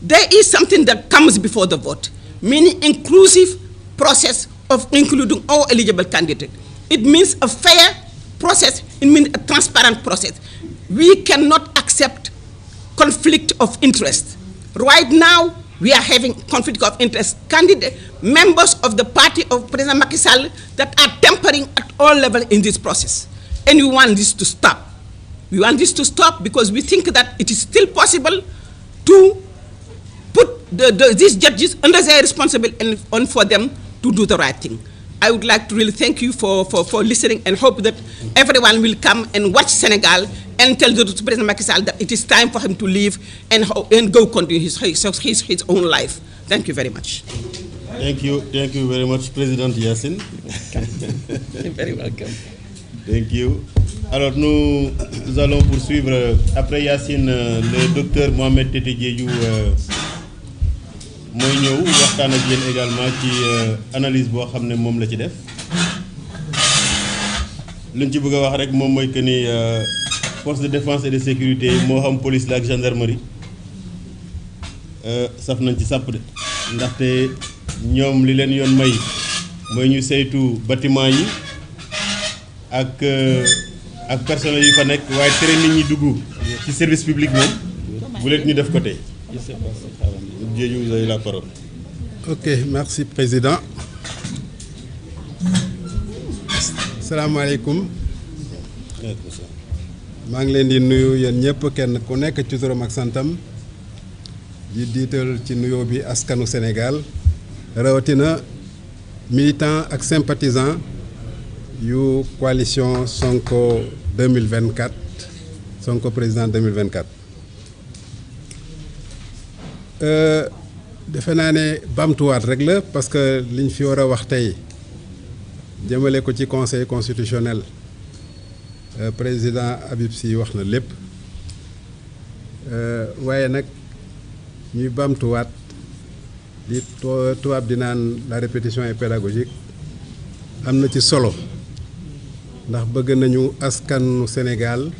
There is something that comes before the vote, meaning inclusive process of including all eligible candidates. It means a fair process, it means a transparent process. we cannot accept conflict of interest. Right now, we are having conflict of interest. Candidate members of the party of President Macky Sall that are tampering at all levels in this process. And we want this to stop. We want this to stop because we think that it is still possible to put these judges under their responsibility and for them to do the right thing. I would like to really thank you for listening and hope that everyone will come and watch Senegal and tell the President Macky Sall that it is time for him to leave and go continue his own life. Thank you very much. Thank you very much, President Yassine. You're very welcome. Thank you. Alors nous allons poursuivre après Yassine le docteur Mohamed Tété Diédhiou mooy ñëw waxtaan ak yéen également ci analyse boo xam ne moom la ci def luñ ci bëgg a wax rek moom mooy que ni force de défense et de sécurité moo xam police la ak gendarmerie saf nañ ci sàpp de ndaxte ñoom li leen yoon may mooy ñu saytu bâtiment yi ak personnel yi fa nekk waaye tere nit ñi dugg ci service public moom bu leen ñu def ko tey. Diédhiou, vous avez la parole. Ok, merci Président. Salam alaikum. maa ngi leen di nuyu yéen ñëpp kenn ku nekk ci turam ak santam di diital ci nuyoo bi askanu Sénégal rawatina militant ak sympathisant yu coalition Sonko 2024 Sonko président 2024. defe naa ne bamtuwaat rek la parce que liñ fi war a wax tey jëmale ko ci conseil constitutionnel président Habib Sy wax na lépp waaye nag ñuy bamtuwaat li tubaab di naan la répétition est pédagogique am na ci solo ndax bëgg nañu askanu Sénégal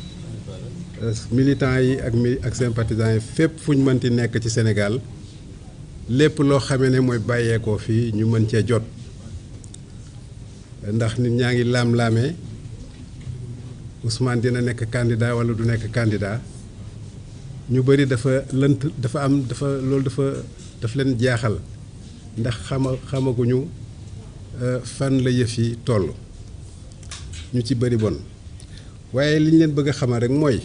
militants yi ak sympathisants yi fépp fu ñu mënti nekk ci Sénégal lépp loo xamee ne mooy bàyyeekoo fii ñu mën cee jot ndax nit ñaa ngi laam-laamee Ousmane dina nekk candidat wala du nekk candidat ñu bëri dafa lënt dafa leen jaaxal ndax xamaguñu fan la yëf yi toll ñu ci bëri bon waaye li ñu leen bëgg a xamal rek mooy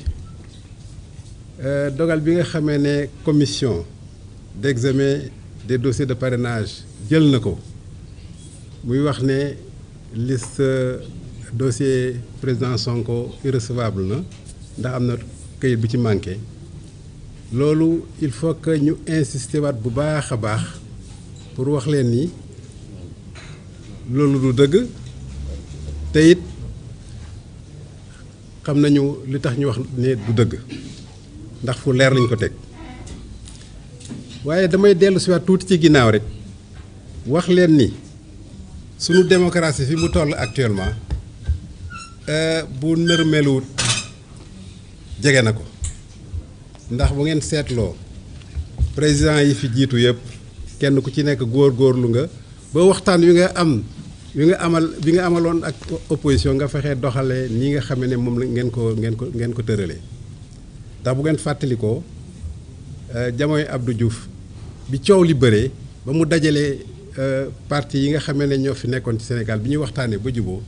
dogal bi nga xamee ne commission d'examen des dossiers de parrainage jël na ko muy wax ne liste dossier président Sonko irrecevable na ndax am na kayit bu ci manqué loolu il faut que ñu insister waat bu baax a baax pour wax leen ni loolu du dëgg te it xam nañu li tax ñu wax ne du dëgg ndax fu leer lañ ko teg waaye damay dellu si waat tuuti ci ginnaaw rek wax leen ni sunu démocratie fi mu toll actuellement bu nërmeluwut jege na ko ndax bu ngeen seetloo président yi fi jiitu yëpp kenn ku ci nekk góor-góorlu nga ba waxtaan wi nga amaloon ak opposition nga fexe doxalee ni nga xam ne moom la ngeen ko tëralee ndax bu ngeen fàttalikoo jamonoy Abdou Diouf bi coow li bëree ba mu dajalee parti yi nga xam ne ñoo fi nekkoon ci Sénégal bi ñuy waxtaanee ba juboo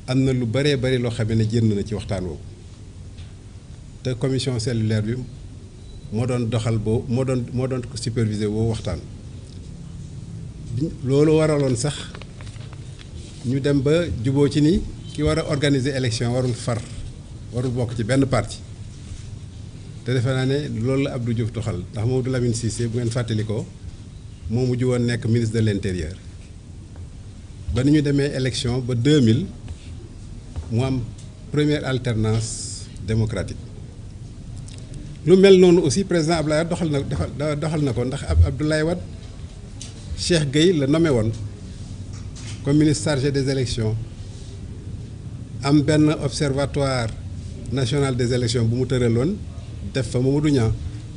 am na lu bëree bëri loo xam ne jënd na ci waxtaan woowu te commission cellulaire bi moo doon doxal boobu moo doon superviser woo waxtaan loolu waraloon sax ñu dem ba juboo ci ni ki war a organiser élection warul bokk ci benn parti te defe naa ne loolu la Abdou Diouf doxal ndax Mamadou Lamine Cissé bu ngeen fàttalikoo moo mujj woon nekk ministre de l'intérieur ba ni ñu demee élection ba 2000 mu am première alternance démocratique lu mel noonu aussi président Abdoulaye Wade doxal na ko ndax Abdoulaye Wade Cheikh Gueye la nommé woon comme ministre chargé des élections am benn observatoire national des élections bu mu tëraloon def fa Mamadou Niang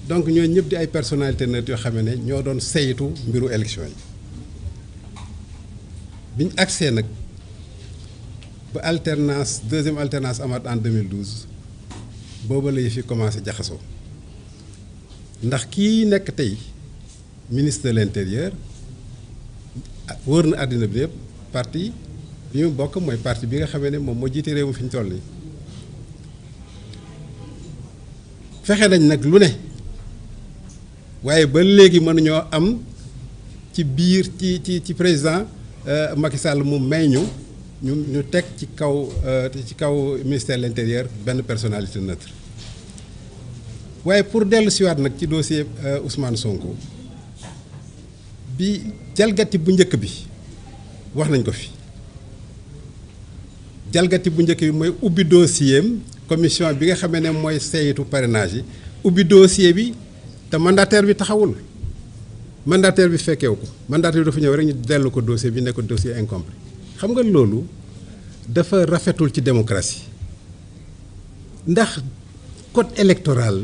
donc ñooñu ñëpp di ay personnalité net yoo xam ne ñoo doon saytu mbiru élection yi biñ agsee nag ba alternance deuxième alternance amaat en 2012 booba la fi commencé jaxasoo ndax kii nekk tey ministre de l'intérieur wóor na àddina bi yëpp parti bi mu bokk mooy parti bi nga xamee ne moom moo jiite réew mi fi ñu toll nii fexe nañ nag lu ne waaye ba léegi mënuñoo am ci biir ci président Macky Sall mu may ñu teg ci kaw ministère de l'intérieur benn personnalité neutre waaye pour dellu siwaat nag ci dossier Ousmane Sonko bi jalgati bu njëkk bi wax nañ ko fi jalgati bu njëkk bi mooy ubbi dossier am commission bi nga xamee ne mooy saytu parrainage yi ubbi dossier bi te mandataire bi taxawul mandataire bi fekkeewu ko mandataire bi dafa ñëw rek ñu dellu ko dossier bi ne ko dossier incomplet xam nga loolu dafa rafetul ci démocratie ndax code électoral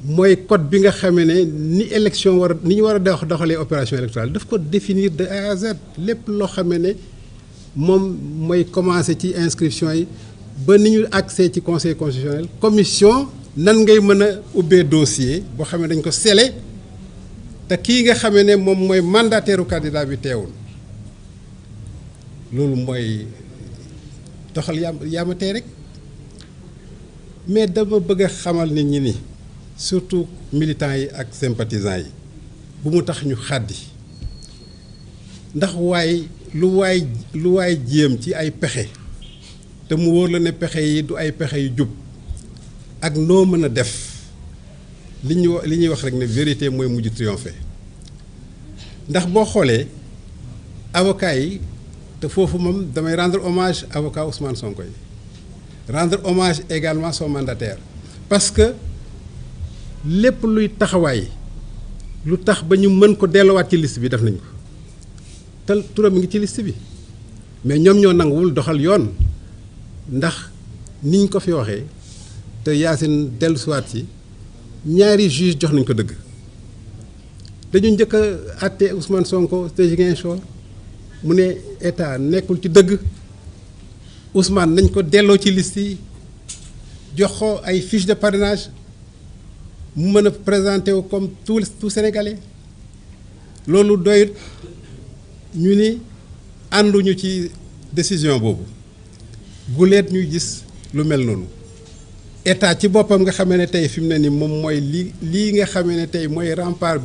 mooy code bi nga xamee ne ni élection ni ñu war a doxalee opération électorale daf ko définir de A à Z lépp loo xamee ne moom mooy commencer ci inscription yi ba ni ñu accès ci conseil constitutionnel commission nan ngay mën a ubbee dossier boo xam ne dañ ko scellé te kii nga xamee ne moom mooy mandataire u candidat bi teewul loolu mooy doxal yaa ma tey rek mais dama bëgg a xamal nit ñi ni surtout militants yi ak sympathisants yi bu mu tax ñu xàddi ndax lu waay jéem ci ay pexe te mu wóor la ne pexe yi du ay pexe yu jub ak noo mën a def li ñuy wax rek ne vérité mooy mujj triompher ndax boo xoolee avocats yi te foofu moom damay rendre hommage avocat Ousmane Sonko yi rendre hommage également son mandataire parce que lépp luy taxawaay lu tax ba ñu mën ko delluwaat ci liste bi def nañ ko te turam mi ngi ci liste bi mais ñoom ñoo nanguwul doxal yoon ndax niñ ko fi waxee te Yacine dellusiwaat ci ñaari juge jox nañ ko dëgg dañu njëkk a àtte Ousmane Sonko te Ziguinchor mu ne état nekkul ci dëgg Ousmane nañ ko delloo ci liste yi jox ko ay fiche de parrainage mu mën a présenter wu comme tout Sénégalais loolu doyut ñu ni ànduñu ci décision boobu guleet ñuy gis lu mel noonu état ci boppam nga xamee ne tey fi mu ne ni moom mooy lii nga xamee ne tey mooy rempart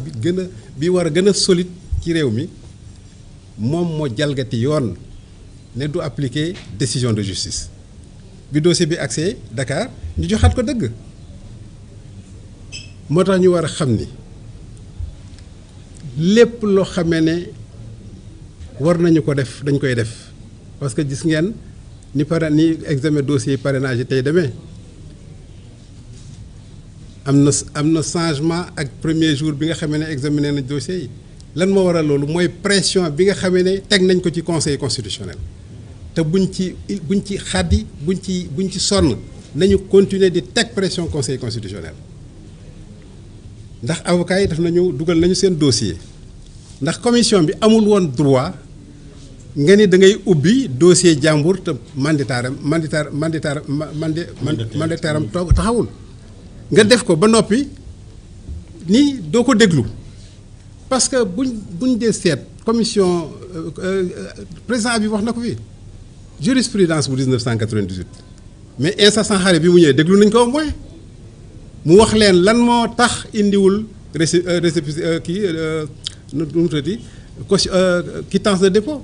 bi war a gën a solide ci réew mi moom moo jalgati yoon ne du appliquer décision de justice bi dossier bi accès Dakar ñu joxaat ko dëgg moo tax ñu war a xam ni lépp loo xamee ne war nañu ko def dañ koy def parce que gis ngeen ni examen dossier parrainage yi tey demee am na changement ak premier jour bi nga xamee ne examiné nañ dossier yi lan moo waral loolu mooy pression bi nga xamee ne teg nañ ko ci conseil constitutionnel te buñ ci xaddi buñ ci sonn nañu continuer di teg pression conseil constitutionnel ndax avocats yi dugal nañu seen dossier ndax commission bi amul woon droit nga ni da ngay ubbi dossier jàmbur te mandataire am taxawul nga def ko ba noppi ni doo ko déglu parce que buñ dee seet commission président bi wax na ko fi jurisprudence bu 1998 mais Insa Sankhare bi mu ñëwee déglu nañ ko au moins mu wax leen lan moo tax indiwul récépissé nu mu tuddati quittance de dépôt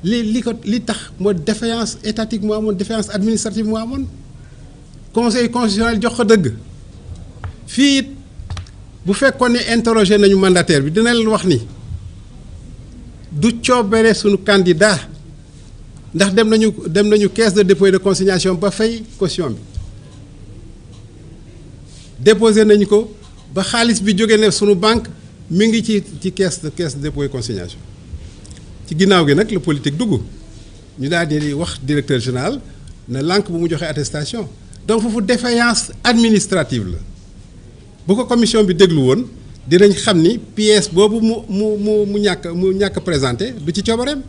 li tax moo défaillance étatique moo amoon défaillance administrative moo amoon conseil constitutionnel jox ko dëgg fii it bu fekkoon ne interroger nañu mandataire bi dina leen wax ni du coobere suñu candidat ndax dem nañu caisse de dépôt et de consignation ba fay caution bi déposé nañu ko ba xaalis bi jóge ne sunu banque mi ngi ci caisse de dépôt et consignation ci ginnaaw gi nag la politique dugg ñu daal di wax directeur général ne lànk bu mu joxee attestation donc foofu défaillance administrative la bu ko commission bi déglu woon dinañ xam ni pièce boobu mu ñàkk présenté du ci coobareem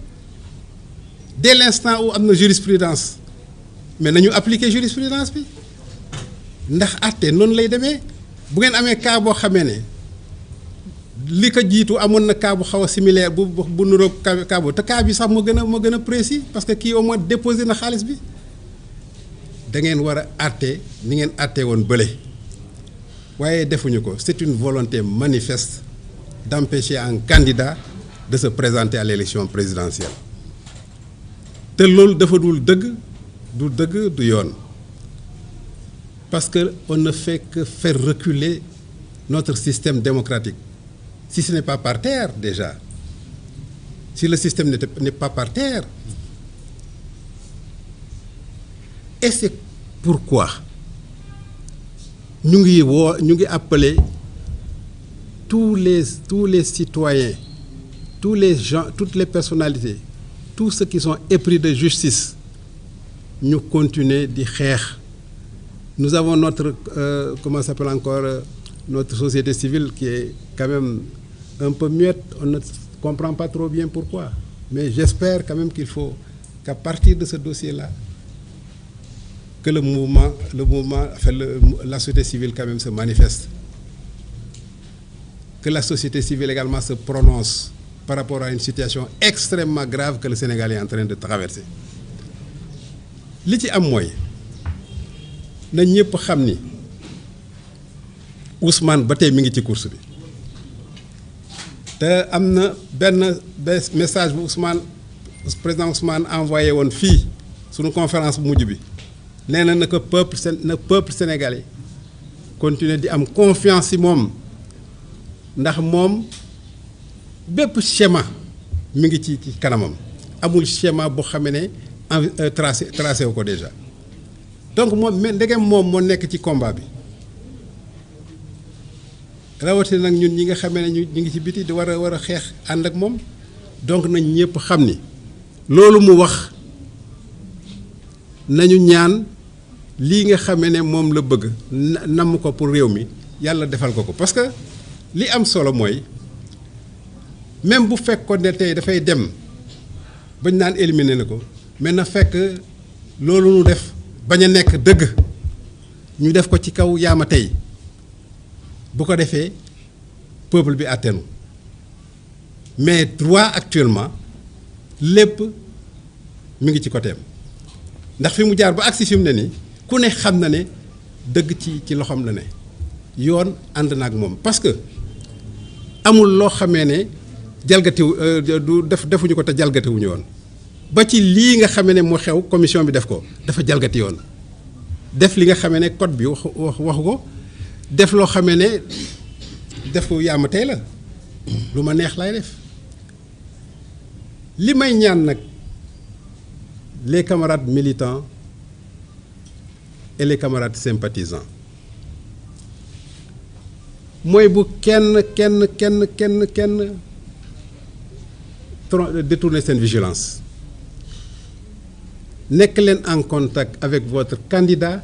dès l'instant où am na jurisprudence mais nañu appliquer jurisprudence bi ndax àtte noonu lay demee bu ngeen amee cas boo xamee ne li ko jiitu amoon na cas bu xaw a similaire bu nuroog cas boobu te cas bi sax moo gën a précis parce que kii au moins déposé na xaalis bi da ngeen war a àtte ni ngeen àtte woon bële waaye defuñu ko c'est une volonté manifeste d'empêcher un candidat de se présenter à l'élection présidentielle te loolu dafa dul dëgg du yoon parce que on ne fait que faire reculer notre système démocratique si ce n'est pas par terre déjà si le système n'est pas par terre et c'est pourquoi ñu ngi appeler tous les citoyens tous les gens toutes les personnalités tous ceux qui sont épris de justice ñu continuer di xeex nous avons notre comment ça s'appelle encore notre société civile qui est quand même un peu muette on ne comprend pas trop bien pourquoi mais j'espère quand même qu'il faut qu'à partir de ce dossier-là que le mouvement enfin la société civile quand même se manifeste que la société civile également se prononce par rapport à une situation extrêmement grave que le Sénégal est en train de traverser li ci am mooy na ñëpp xam ni Ousmane ba tey mi ngi ci course bi te am na benn message bu président Ousmane envoyé woon fii sunu conférence bu mujj bi nee na que peuple sénégalais continuer di am confiance ci moom ndax moom bépp schéma mi ngi ci kanamam amul schéma boo xamee ne tracé wu ko déjà donc moom ndegem moom moo nekk ci combat bi rawatina nag ñun ñi nga xamee ne ñu ngi ci biti di war a xeex ànd ak moom donc nañ ñëpp xam ni loolu mu wax nañu ñaan lii nga xamee ne moom la bëgg namm ko pour réew mi yàlla defal ko parce que li am solo mooy même bu fekkoon ne tey dafay dem bañ naan éliminer na ko mais na fekk loolu nu def bañ a nekk dëgg ñu def ko ci kaw yaama tey bu ko defee peuple bi àtteenu mais droit actuellement lépp mi ngi ci côté am ndax fi mu jaar ba agsi fi mu ne nii ku ne xam na ne dëgg ci loxoom la ne yoon ànd na ak moom parce que amul loo xamee ne jalgatiw defuñu ko te jalgatiwuñu woon ba ci lii nga xamee ne moo xew commission bi def ko dafa jalgati yoon def li nga xamee ne code bi waxu ko def loo xamee ne def ko yaama tey la lu ma neex lay def li may ñaan nag les camarades militants et les camarades sympathisants mooy bu kenn détourner seen vigilance nekk leen en contact avec votre candidat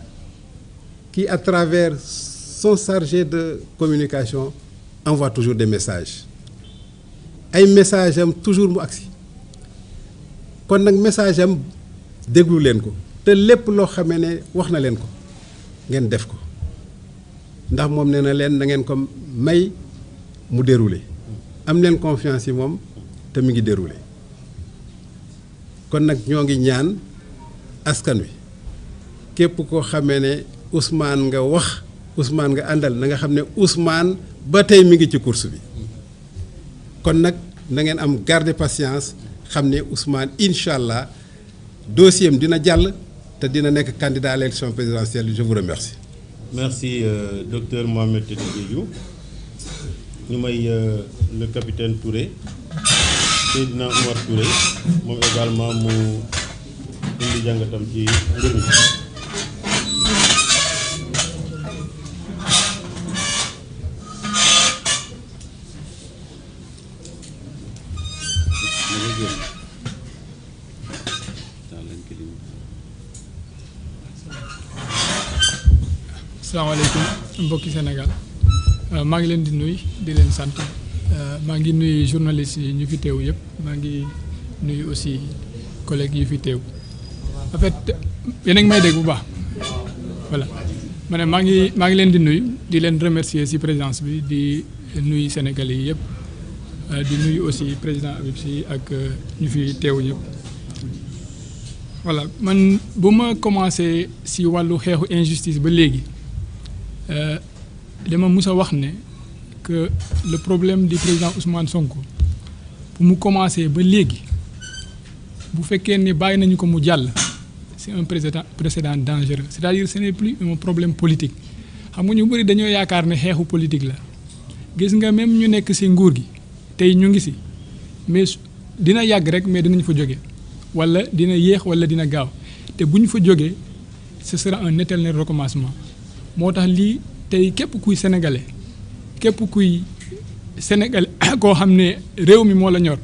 qui à travers son chargé de communication envoie toujours des messages ay message am toujours mu agsi kon nag message am déglu leen ko te lépp loo xamee ne wax na leen ko ngeen def ko ndax moom nee na leen na ngeen ko may mu déroulé am leen confiance yi moom te mi ngi déroulé kon nag ñoo ngi ñaan askan wi képp koo xamee ne Ousmane nga wax Ousmane nga àndal na nga xam ne Ousmane ba tey mi ngi ci course bi kon nag na ngeen am garder patience xam ne Ousmane incha allah dossier am dina jàll te dina nekk candidat à l'élection présidentielle je vous remercie. Merci docteur Mohamed Teddy Diédhiou ñu may le capitaine Touré Seydina Oumar Touré moom également mu indi jàngatam ci mbir mi. asalaamaaleykum mbokki Sénégal maa ngi leen di nuyu di leen sant maa ngi nuyu journalistes yi ñu fi teew yëpp maa ngi nuyu aussi collègues yi fi teew en fait yéen a ngi may dégg bu baax voilà ma ne maa ngi leen di nuyu di leen remercier ci présence bi di nuyu Sénégalais yi yëpp di nuyu aussi président Habib Sy ak ñu fi teew ñëpp. voilà man bu ma commencé ci wàllu xeexu injustice ba léegi dama mus a wax ne que le problème du président Ousmane Sonko bu mu commencé ba léegi bu fekkee ni bàyyi nañu ko mu jàll c'est un précédent dangereux c'est-à-dire ce n'est plus un problème politique xam nga ñu bëri dañoo yaakaar ne xeexu politique la gis nga même ñu nekk ci nguur gi tey ñu ngi ci mais dina yàgg rek mais dinañ fa jóge wala dina yéex wala dina gaaw te bu ñu fa jógee ce sera un éternel recommencement moo tax lii tey képp kuy sénégalais képp kuy sénégalais koo xam ne réew mi moo la ñor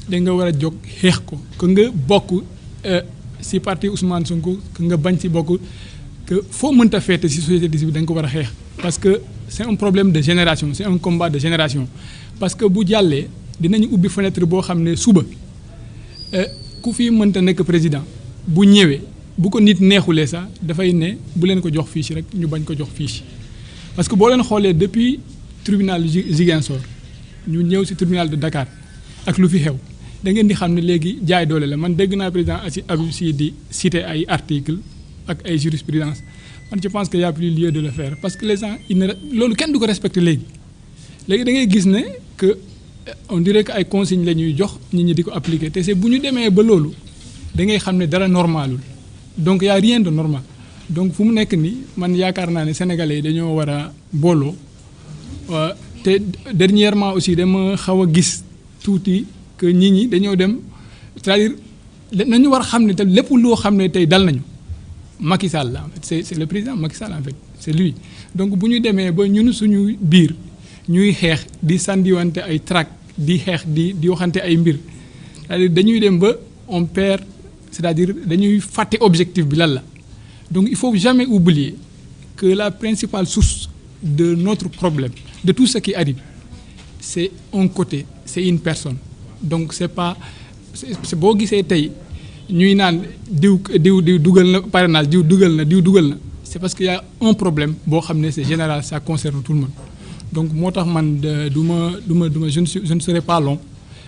da nga war a jóg xeex ko que nga bokk ci parti Ousmane Sonko que nga bañ ci bokk que foo mënta feete ci société civile da nga ko war a xeex parce que c'est un problème de génération c'est un combat de génération parce que bu jàllee dinañu ubbi fenêtre boo xam ne suba ku fi mënta nekk président bu ñëwee bu ko nit neexulee sax dafay ne bu leen ko jox fiche rek ñu bañ ko jox fiche parce que boo leen xoolee depuis tribunal Ziguinchor ñu ñëw ci tribunal de Dakar ak lu fi xew da ngeen di xam ne léegi jaay doole la man dégg naa président Habib Sy di citer ay articles ak ay jurisprudence man je pense que y a plus lieu de le faire parce que les gens loolu kenn du ko respecter léegi da ngay gis ne que on dirait que ay consignes la ñuy jox nit ñi di ko appliquer te c'est bu ñu demee ba loolu da ngay xam ne dara normalul donc y a rien de normal donc fu mu nekk nii man yaakaar naa ne sénégalais yi dañoo war a booloo te dernièrement aussi dama xaw a gis tuuti que nit ñi dañoo dem c'est-à-dire nañu war a xam ne te lépp loo xam ne tey dal nañu Macky Sall la en fait c'est le président Macky Sall en fait c'est lui donc bu ñu demee ba ñun suñu biir ñuy xeex di sandiwante ay trac di xeex di waxante ay mbir c'est-à-dire dañuy dem ba on perd c'est-à-dire dañuy fàtte objectif bi lan la donc il faut jamais oublier que la principale source de notre problème de tout ce qui arrive c'est un côté c'est une personne donc c'est pas c'est boo gisee tey ñuy naan diw dugal na parrainage diw dugal na c'est parce qu'il y a un problème boo xam ne c'est général ça concerne tout le monde donc moo tax man je ne serai pas long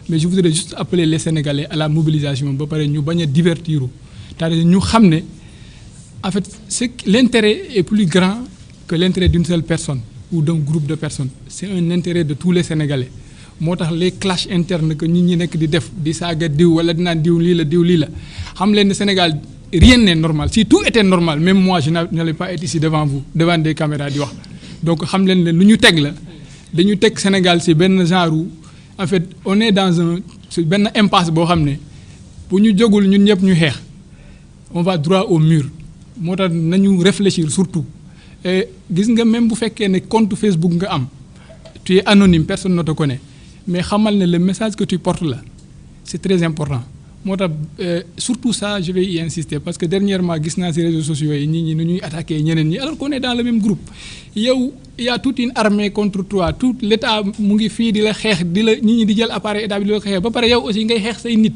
mais je voudrais juste appeler les Sénégalais à la mobilisation ba pare ñu bañ a divertir c'est-à-dire ñu xam ne en fait l'intérêt est plus grand que l'intérêt d'une seule personne ou d'un groupe de personnes c'est un intérêt de tous les Sénégalais moo tax les clashs internes que nit ñi nekk di def di saaga diw wala dinaan diw lii la xam leen ne Sénégal rien n'est normal si tout était normal même moi je n'allais pas être ici devant vous devant des caméras di wax donc xam leen ne lu ñu teg la dañu teg Sénégal ci benn genre en fait on est dans benn impasse boo xam ne bu ñu jógul ñun ñëpp ñu xeex on va droit au mur moo tax nañu réfléchir surtout et gis nga même bu fekkee ne compte Facebook nga am tu es anonyme personne ne te connaît mais xamal ne le message que tu portes là c'est très important moo tax surtout ça je vais y insister parce que dernièrement gis naa ci réseaux sociaux yi nit ñi nu ñuy attaquer ñeneen ñi alors qu'on est dans le même groupe yow y a toute une armée contre toi tout l'état mu ngi fii di la xeex di la nit ñi di jël appareil état bi di la xeex ba pare yow aussi ngay xeex say nit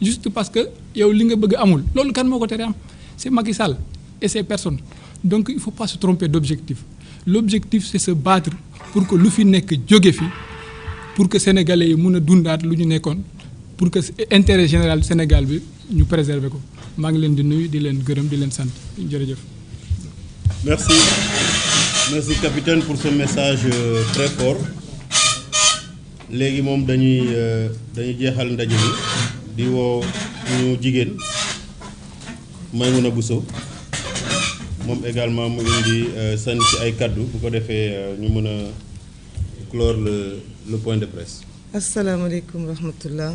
juste parce que yow li nga bëgg amul loolu kan moo ko tere am c'est Macky Sall et ces personnes donc il faut pas se tromper d'objectif l'objectif c'est se battre pour que lu fi nekk jóge fi pour que sénégalais yi mun a dundaat lu ñu nekkoon pour que intérêt général Sénégal bi ñu préserver ko maa ngi leen di nuyu di leen gërëm di leen sant jërëjëf. merci capitaine pour ce message très fort léegi moom dañuy jeexal ndaje bi di woo ñu jigéen Maïmouna Bousso moom également mu indi sànni ci ay kaddu bu ko defee ñu mën a clore le point de presse. asalaamaaleykum rahmatullah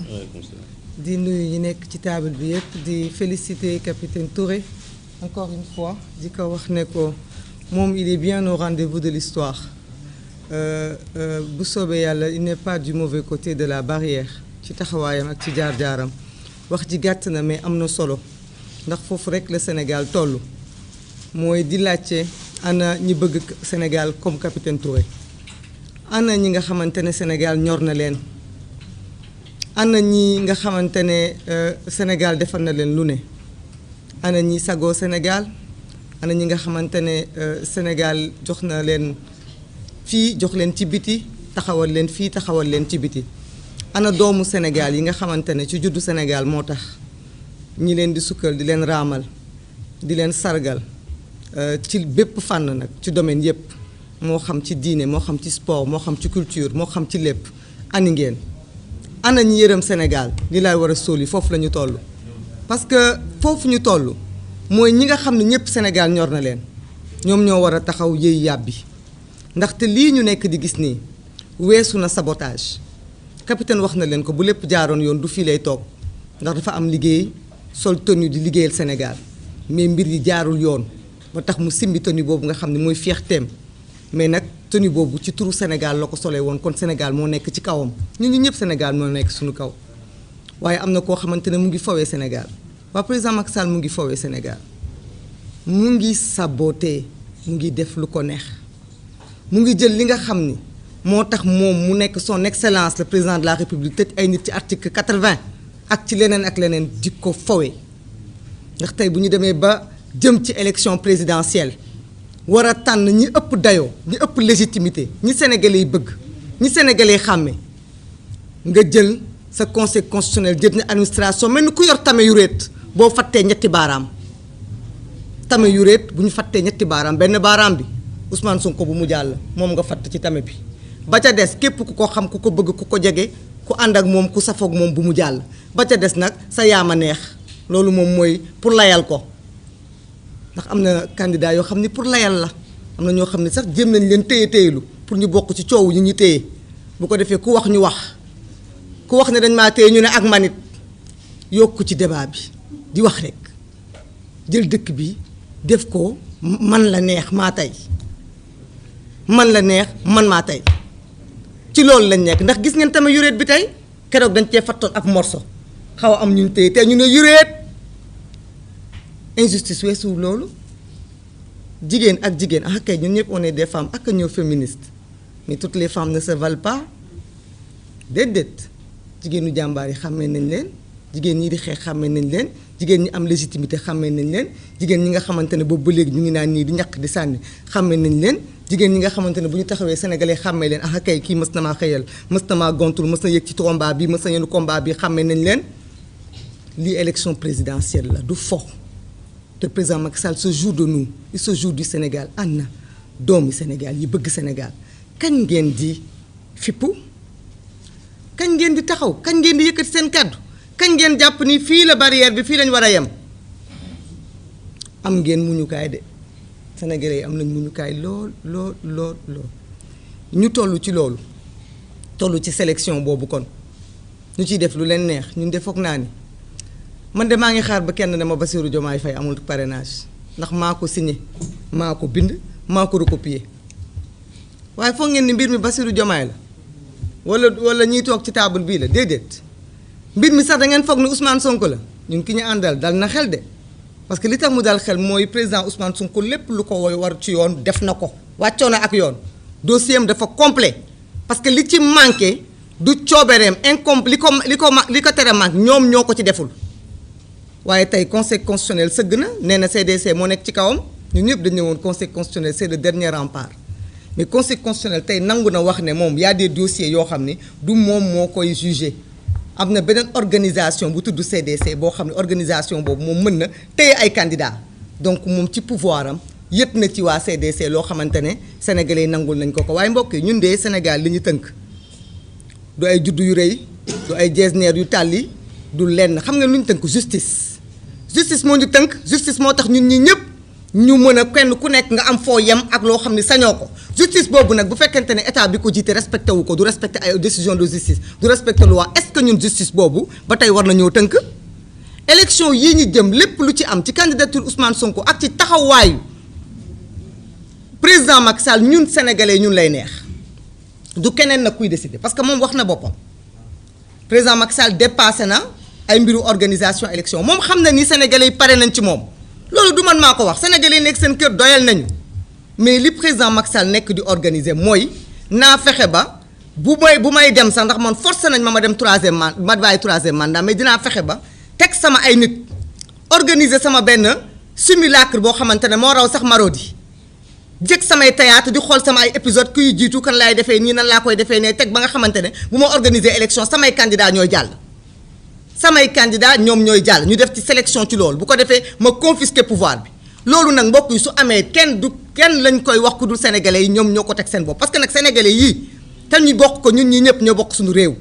di nuyu ñi nekk ci table bi yëpp di féliciter capitaine Touré encore une fois di ko wax ne ko moom il est bien au rendez-vous de l'histoire bu soobee yàlla il n'est pas du mauvais côté de la barrière ci taxawaayam ak ci jaar-jaaram wax ji gàtt na mais am na solo ndax foofu rek la Sénégal toll mooy di laajte ana ñi bëgg Sénégal comme capitaine Touré ana ñi nga xamante ne Sénégal ñor na leen ana ñi nga xamante ne Sénégal defal na leen lu ne ana ñi sagoo Sénégal ana ñi nga xamante ne Sénégal jox na leen fii jox leen ci biti taxawal leen fii taxawal leen ci biti ana doomu Sénégal yi nga xamante ne ci juddu Sénégal moo tax ñi leen di sukkal di leen raamal di leen sargal ci bépp fànn nag ci domaine yépp moo xam ci diine moo xam ci sport moo xam ci culture moo xam ci lépp ani ngeen ana ñi yërëm Sénégal li laay war a sóoli foofu la ñu toll parce que foofu ñu toll mooy ñi nga xam ne ñëpp Sénégal ñor na leen ñoom ñoo war a taxaw yëy yàbbi ndaxte lii ñu nekk di gis nii weesu na sabotage capitaine wax na leen ko bu lépp jaaroon yoon du fii lay toog ndax dafa am liggéey sol tenue di liggéeyal Sénégal mais mbir yi jaarul yoon ba tax mu simbi tenue boobu nga xam ne mooy fierteem mais nag tenue boobu ci turu Sénégal la ko solee woon kon Sénégal moo nekk ci kawam ñun ñëpp Sénégal moo nekk suñu kaw waaye am na koo xamante ne mu ngi fowee Sénégal waa président Macky Sall mu ngi fowee Sénégal mu ngi saboté mu ngi def lu ko neex mu ngi jël li nga xam ni moo tax moom mu nekk son excellence le président de la République tëj ay nit ci article 80 ak ci leneen ak leneen di ko fowee ndax tey bu ñu demee ba jëm ci élection présidentielle war a tànn ñi ëpp dayoo ñi ëpp légitimité ñi sénégalais yi bëgg ñi sénégalais yi xàmme nga jël sa conseil constitutionnel jël ni administration mel ni ku yor tame yu réet boo fattee ñetti baaraam tame yu réet bu ñu fattee ñetti baaraam benn baaraam bi Ousmane Sonko bu mu jàll moom nga fatt ci tame bi ba ca des képp ku ko xam ku ko bëgg ku ko jege ku ànd ak moom ku safoog moom bu mu jàll ba ca des nag sa yaama neex loolu moom mooy pour layal ko ndax am na candidat yoo xam ni pour layal la am na ñoo xam ne sax jéem nañ leen téye téyelu pour ñu bokk ci coow yi ñu téye bu ko defee ku wax ñu wax ku wax ne dañ maa téye ñu ne ak manit yokku ci débat bi di wax rek jël dëkk bi def ko man la neex maa tey man la neex man maa tey ci loolu lañ nekk ndax gis ngeen tamit yuréet bi tey keroog dañ cee fattoon ab morso xaw a am ñu téye te ñu ne yuréet injustice weesuwul loolu jigéen ak jigéen ah kay ñun ñëpp on est des femmes ak ñëw féministes mais toutes les femmes ne se valent pas déedéet jigéenu jàmbaar yi xàmmee nañ leen jigéen ñi di xeex xàmmee nañ leen jigéen ñi am légitimité xàmmee nañ leen jigéen ñi nga xamante ne boobu ba léegi ñu ngi naan nii di ñàkk di sànni xàmmee nañ leen jigéen ñi nga xamante ne bu ñu taxawee sénégalais xàmmee leen ah kay kii mës na maa xëyal mës na maa gontul mës na yëg ci combat bi mës na yenu combat bi xàmmee nañ leen lii élection présidentielle la du fo te président Macky Sall se joue de nous il se joue du Sénégal ana doomi Sénégal yi bëgg Sénégal kañ ngeen di fippu kañ ngeen di taxaw kañ ngeen di yëkkati seen kàddu kañ ngeen jàpp ni fii la barrière bi fii lañ war a yem am ngeen muñukaay de sénégalais yi am nañ muñukaay lool lool lool lool ñu toll ci loolu toll ci sélection boobu kon ñu ciy def lu leen neex ñun de foog naa ni man de maa ngi xaar ba kenn dama Bassirou Diomaye Faye amul parrainage ndax maa ko signé maa ko bind maa ko recopier waaye foog ngeen ni mbir mi Bassirou Diomaye la wala ñiy toog ci table bii la déedéet mbir mi sax da ngeen foog ni Ousmane Sonko la ñun ki ñu àndal dal na xel de parce que li tax mu dal xel mooy président Ousmane Sonko lépp lu ko war ci yoon def na ko wàccoo na ak yoon dossier am dafa complet parce que li ci manqué du coobereem li ko tere manqué ñoom ñoo ko ci deful waaye tey conseil constitutionnel sëgg na nee na CDC moo nekk ci kawam ñun ñëpp dañu ne woon conseil constitutionnel c'est le dernier rempart mais conseil constitutionnel tey nangu na wax ne moom y a des dossiers yoo xam ne du moom moo koy jugé am na beneen organisation bu tudd CDC boo xam ne organisation boobu moom mën na téye ay candidats donc moom ci pouvoir am yëpp na ci waa CDC loo xamante ne sénégalais nangul nañ ko waaye mbokk yi ñun de Sénégal li ñu tënk du ay juddu yu rëy du ay jesneer yu tàlli du lenn xam nga lu ñu tënk justice moo ñu tënk justice moo tax ñun ñi ñëpp ñu mën a kenn ku nekk nga am foo yem ak loo xam ne sañoo ko justice boobu nag bu fekkente ne état bi ko jiite respecté wu ko du respecté ay décision de justice du respecté loi est-ce que ñun justice boobu ba tey war na ñoo tënk élection yii ñu jëm lépp lu ci am ci candidature Ousmane Sonko ak ci taxawaayu président Macky Sall ñun sénégalais ñun lay neex du keneen nag kuy décider parce que moom wax na boppam président Macky Sall dépassé na ay mbiru organisation élection moom xam na ni sénégalais yi pare nañ ci moom loolu du man maa ko wax sénégalais yi nekk seen kër doyal nañu mais li président Macky Sall nekk di organiser mooy naa fexe ba bu may dem sax ndax man forcé nañ ma dem troisième mandat ma bàyyi troisième mandat mais dinaa fexe ba teg sama ay nit organiser sama benn simulacre boo xamante ne moo raw sax Marodi jëkk samay théâtre di xool sama ay épisode kuy jiitu kan laay defee nii nan laa koy defee ne teg ba nga xamante ne bu ma organiser élection samay candidat ñooy jàll samay candidat ñoom ñooy jàll ñu def ci sélection ci loolu bu ko defee ma confisquer pouvoir bi loolu nag mbokk yi su amee kenn lañ koy wax ku dul sénégalais yi ñoom ñoo ko teg seen bopp parce que nag sénégalais yii te ñu bokk ko ñun ñi ñëpp ñoo bokk suñu réew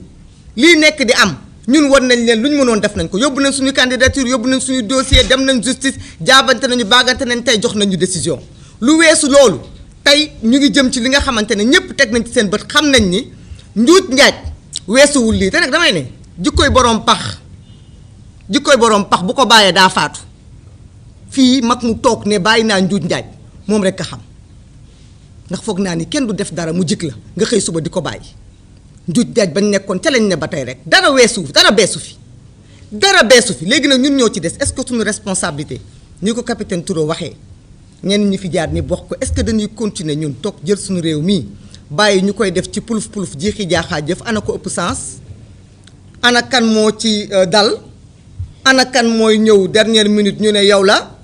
lii nekk di am ñun war nañ leen lu ñu mënoon def nañ ko yóbbu nañ suñu candidature yóbbu nañ suñu dossier dem nañ justice jaabante nañu baagante nañ tey jox nañu décision lu weesu loolu tey ñu ngi jëm ci li nga xamante ne ñëpp teg nañ ci seen bët xam nañ ni njuuj njaaj weesuwul lii te nag damay ne jikkooy boroom pax bu ko bàyyee daa faatu fii mag mu toog ne bàyyi naa njuuj njaaj moom rek a xam ndax foog naa ni kenn du def dara mu jik la nga xëy suba di ko bàyyi njuuj njaaj bañ nekkoon ca lañ ne ba tey rek dara beesu fi léegi nag ñun ñoo ci des est-ce que suñu responsabilité ni ko capitaine Touré waxee ñenn ñi fi jaar ni bokk ko est-ce que dañuy continuer ñun toog jël suñu réew mii bàyyi ñu koy def ci puluf jiixi jaaxaa jëf ana ko ëpp sens ana kan moo ci dal ana kan mooy ñëw dernière minute ñu ne yow la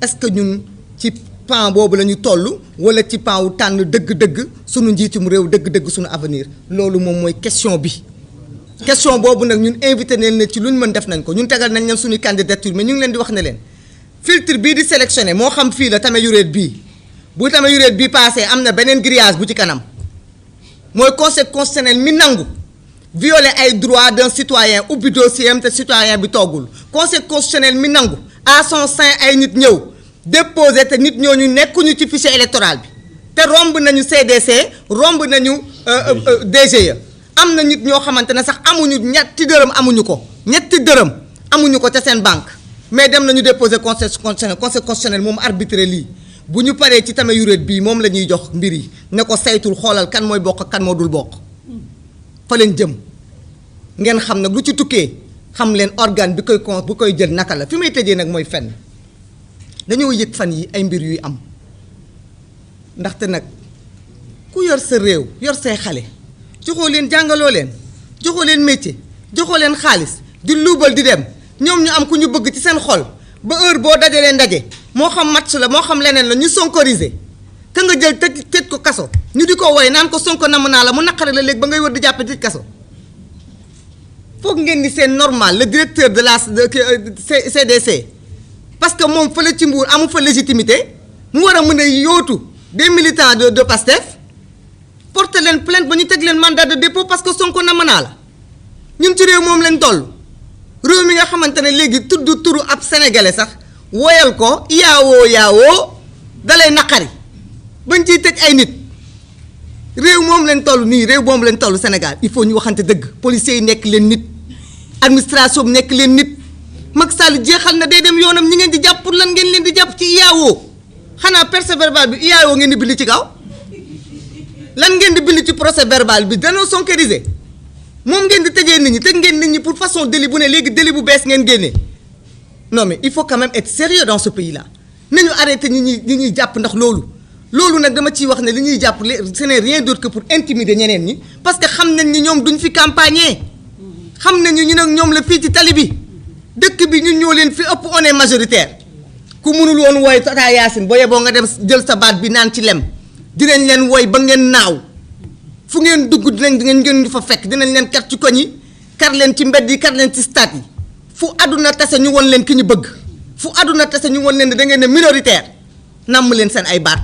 est-ce que ñun ci pan boobu la ñu toll wala ci pan wu tànn dëgg-dëgg suñu njiitum réew dëgg-dëgg suñu avenir loolu moom mooy question bi question boobu nag ñun invité nañ leen ci lu ñu mën def nañ ko ñun tegal nañ leen suñu candidature mais ñu ngi leen di wax ne leen filtre bii di sélectionné moo xam fii la tame yuréet bii bu tame yuréet bii passé am na beneen grillage bu ci kanam mooy conseil constitutionnel mi nangu violer ay droits d'un citoyen ubbi dossier am te citoyen bi toggul conseil constitutionnel mi nangu à son sein ay nit ñëw déposé te nit ñooñu nekkuñu ci fichier électoral bi te romb nañu CDC romb nañu DGE am na nit ñoo xamante ne sax amuñu ñetti dërëm amuñu ko ca seen banque mais dem nañu déposé conseil constitutionnel moom arbitré lii bu ñu paree ci tame yuréet bii moom la ñuy jox mbir yi ne ko saytul xoolal kan mooy bokk kan moo dul bokk fa leen jëm ngeen xam nag lu ci tukkee xam leen organe bi koy jël naka la fi may tëjee nag mooy fenn dañoo yëg fan yi ay mbir yuy am ndaxte nag ku yor sa réew yor say xale joxoo leen jàngaloo leen joxoo leen métier joxoo leen xaalis di luubal di dem ñoom ñu am ku ñu bëgg ci seen xol ba heure boo dajalee ndaje moo xam match la moo xam leneen la ñu sonkorisé ka nga jël tëj ko kaso ñu di ko woy naan ko sonko namm naa la mu naqare la léegi ba ngay wër di jàppe tëj kaso foog ngeen ni c'est normal le directeur de la CDC parce que moom fële ci Mbour amu fa légitimité mu war a mën a yóotu des militants de Pastef porter leen plainte ba ñu teg leen mandat de dépôt parce que sonko namm naa la ñun ci réew moom lañ toll réew mi nga xamante ne léegi tudd turu ab sénégalais sax woyal ko yaawoo dalay naqari bañ ciy tëj ay nit réew moom leen toll nii réew moom leen toll Sénégal il faut ñu waxante dëgg policiers yi nekk leen nit administration bi nekk leen nit Macky Sall jeexal na day dem yoonam ñi ngeen di jàpp pour lan ngeen leen di jàpp ci IAO xanaa procès verbal bi IAO ngeen di bind ci kaw lan ngeen di bind ci procès verbal bi danoo sonkérisé moom ngeen di tëjee nit ñi tëj ngeen nit ñi pour façon délit bu ne léegi délit bu bees ngeen génnee non mais il faut quand même être sérieux dans ce pays là nañu arrêté ñi ñuy jàpp ndax loolu nag dama ciy wax ne li ñuy jàpp ce n'est rien d'autre que pour intimider ñeneen ñi parce que xam nañ ni ñoom duñ fi campagner xam nañu ñu nag ñoom la fii ci tali bi dëkk bi ñun ñoo leen fi ëpp on est majoritaire ku mënul woon wooy Tata Yacine boo yeboo nga dem jël sa baat bi naan ci lem dinañ leen woy ba ngeen naaw fu ngeen dugg dinañ ngeen fa fekk dinañ leen kar ci koñ yi kar leen ci mbedd yi kar leen ci stade yi fu àdduna tase ñu won leen ki ñu bëgg fu àdduna tase ñu won leen ne da ngeen ne minoritaire nàmm leen seen ay baat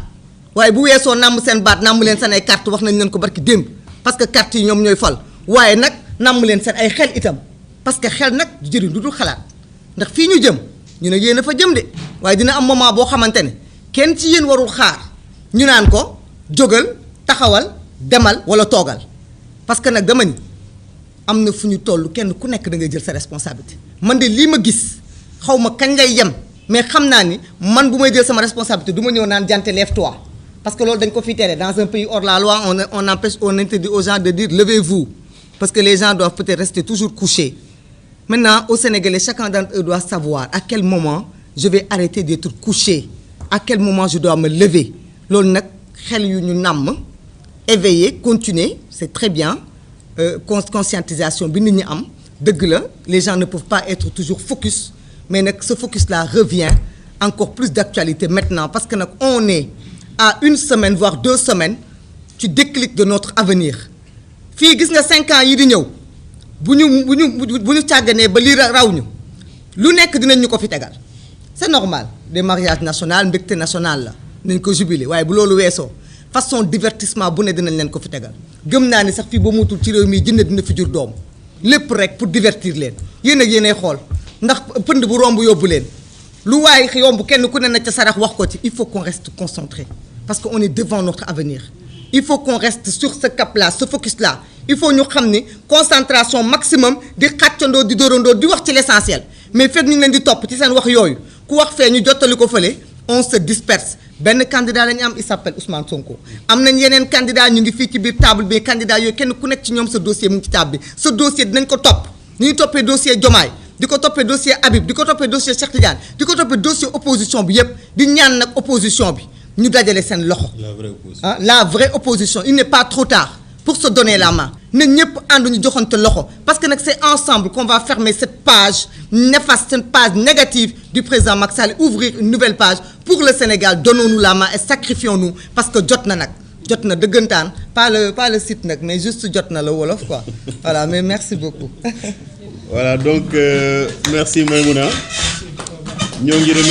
waaye bu weesoo nàmm seen baat nàmm leen seen ay carte wax nañ leen ko barki démb parce que carte yi ñoom ñooy fal waaye nag nàmm leen seen ay xel itam parce que xel nag jëriñ lu dul xalaat ndax fii ñu jëm ñu ne yéen a fa jëm de waaye dina am moment boo xamante ne kenn ci yéen warul xaar ñu naan ko jógal taxawal demal wala toogal parce que nag dama ni am na fu ñu toll kenn ku nekk da ngay jël sa responsabilité man de lii ma gis xaw ma kañ lay yem mais xam naa ni man bu may jël sama responsabilité du ma ñëw naan jante lève-toi parce que loolu dañ ko fi tere dans un pays hors la loi on empêche on interdit aux gens de dire levez-vous parce que les gens doivent peut-être rester toujours couchés. Maintenant, au Sénégalais, chacun d'entre eux doit savoir à quel moment je vais arrêter d'être couché, à quel moment je dois me lever. Loolu nag xel yu ñu nàmm éveiller continuer c'est très bien conscientisation bi nit ñi am dëgg la les gens ne peuvent pas être toujours focus mais nag ce focus là revient encore plus d'actualité maintenant parce que nag on est à 1 semaine voire 2 semaines ci déclic de notre avenir fii gis nga 5 ans yi di ñëw bu ñu càgganee ba lii raw ñu lu nekk dinañ ñu ko fi tegal c'est normal des mariages nationaux mbégte national la nañ ko jubilé waaye bu loolu weesoo façon divertissement bu ne dinañ leen ko fi tegal gëm naa ni sax fii ba mutul ci réew mi jënd dina fi jur doom lépp rek pour divertir leen yéen ak yéenay xool ndax pënd bu romb yóbbu leen lu waay yomb kenn ku ne na ca sarax wax ko ci il faut qu'on reste concentré parce que on est devant notre avenir il faut qu'on reste sur ce cap là ce focus là il faut ñu xam ni concentration maximum di xàccandoo di dóorandoo di wax ci l'essentiel mais fekk ñu ngi leen di topp ci seen wax yooyu ku wax fee ñu jottali ko fële on se disperse benn candidat la ñu am il s'appelle Ousmane Sonko am nañ yeneen candidat ñu ngi fii ci biir table bi candidat yooyu kenn ku nekk ci ñoom sa dossier mu ngi ci table bi sa dossier dinañ ko topp ni ñu toppee dossier Diomaye di ko toppee dossier Habib di ko toppee dossier Cheikh Tidiane di ko toppee dossier opposition bi yépp di ñaan nag opposition bi ñu dajale seen loxo la vraie opposition il n'est pas trop tard pour se donner la main na ñëpp àndu ñu joxante loxo parce que nag c'est ensemble qu'on va fermer cette page néfaste cette page négative du président Macky Sall ouvrir une nouvelle page pour le Sénégal donnons-nous la main et sacrifions-nous parce que jot na dëggantaan pas le site nag mais juste jot na la wolof quoi voilà mais merci beaucoup voilà donc merci Maïmouna ñoo ngi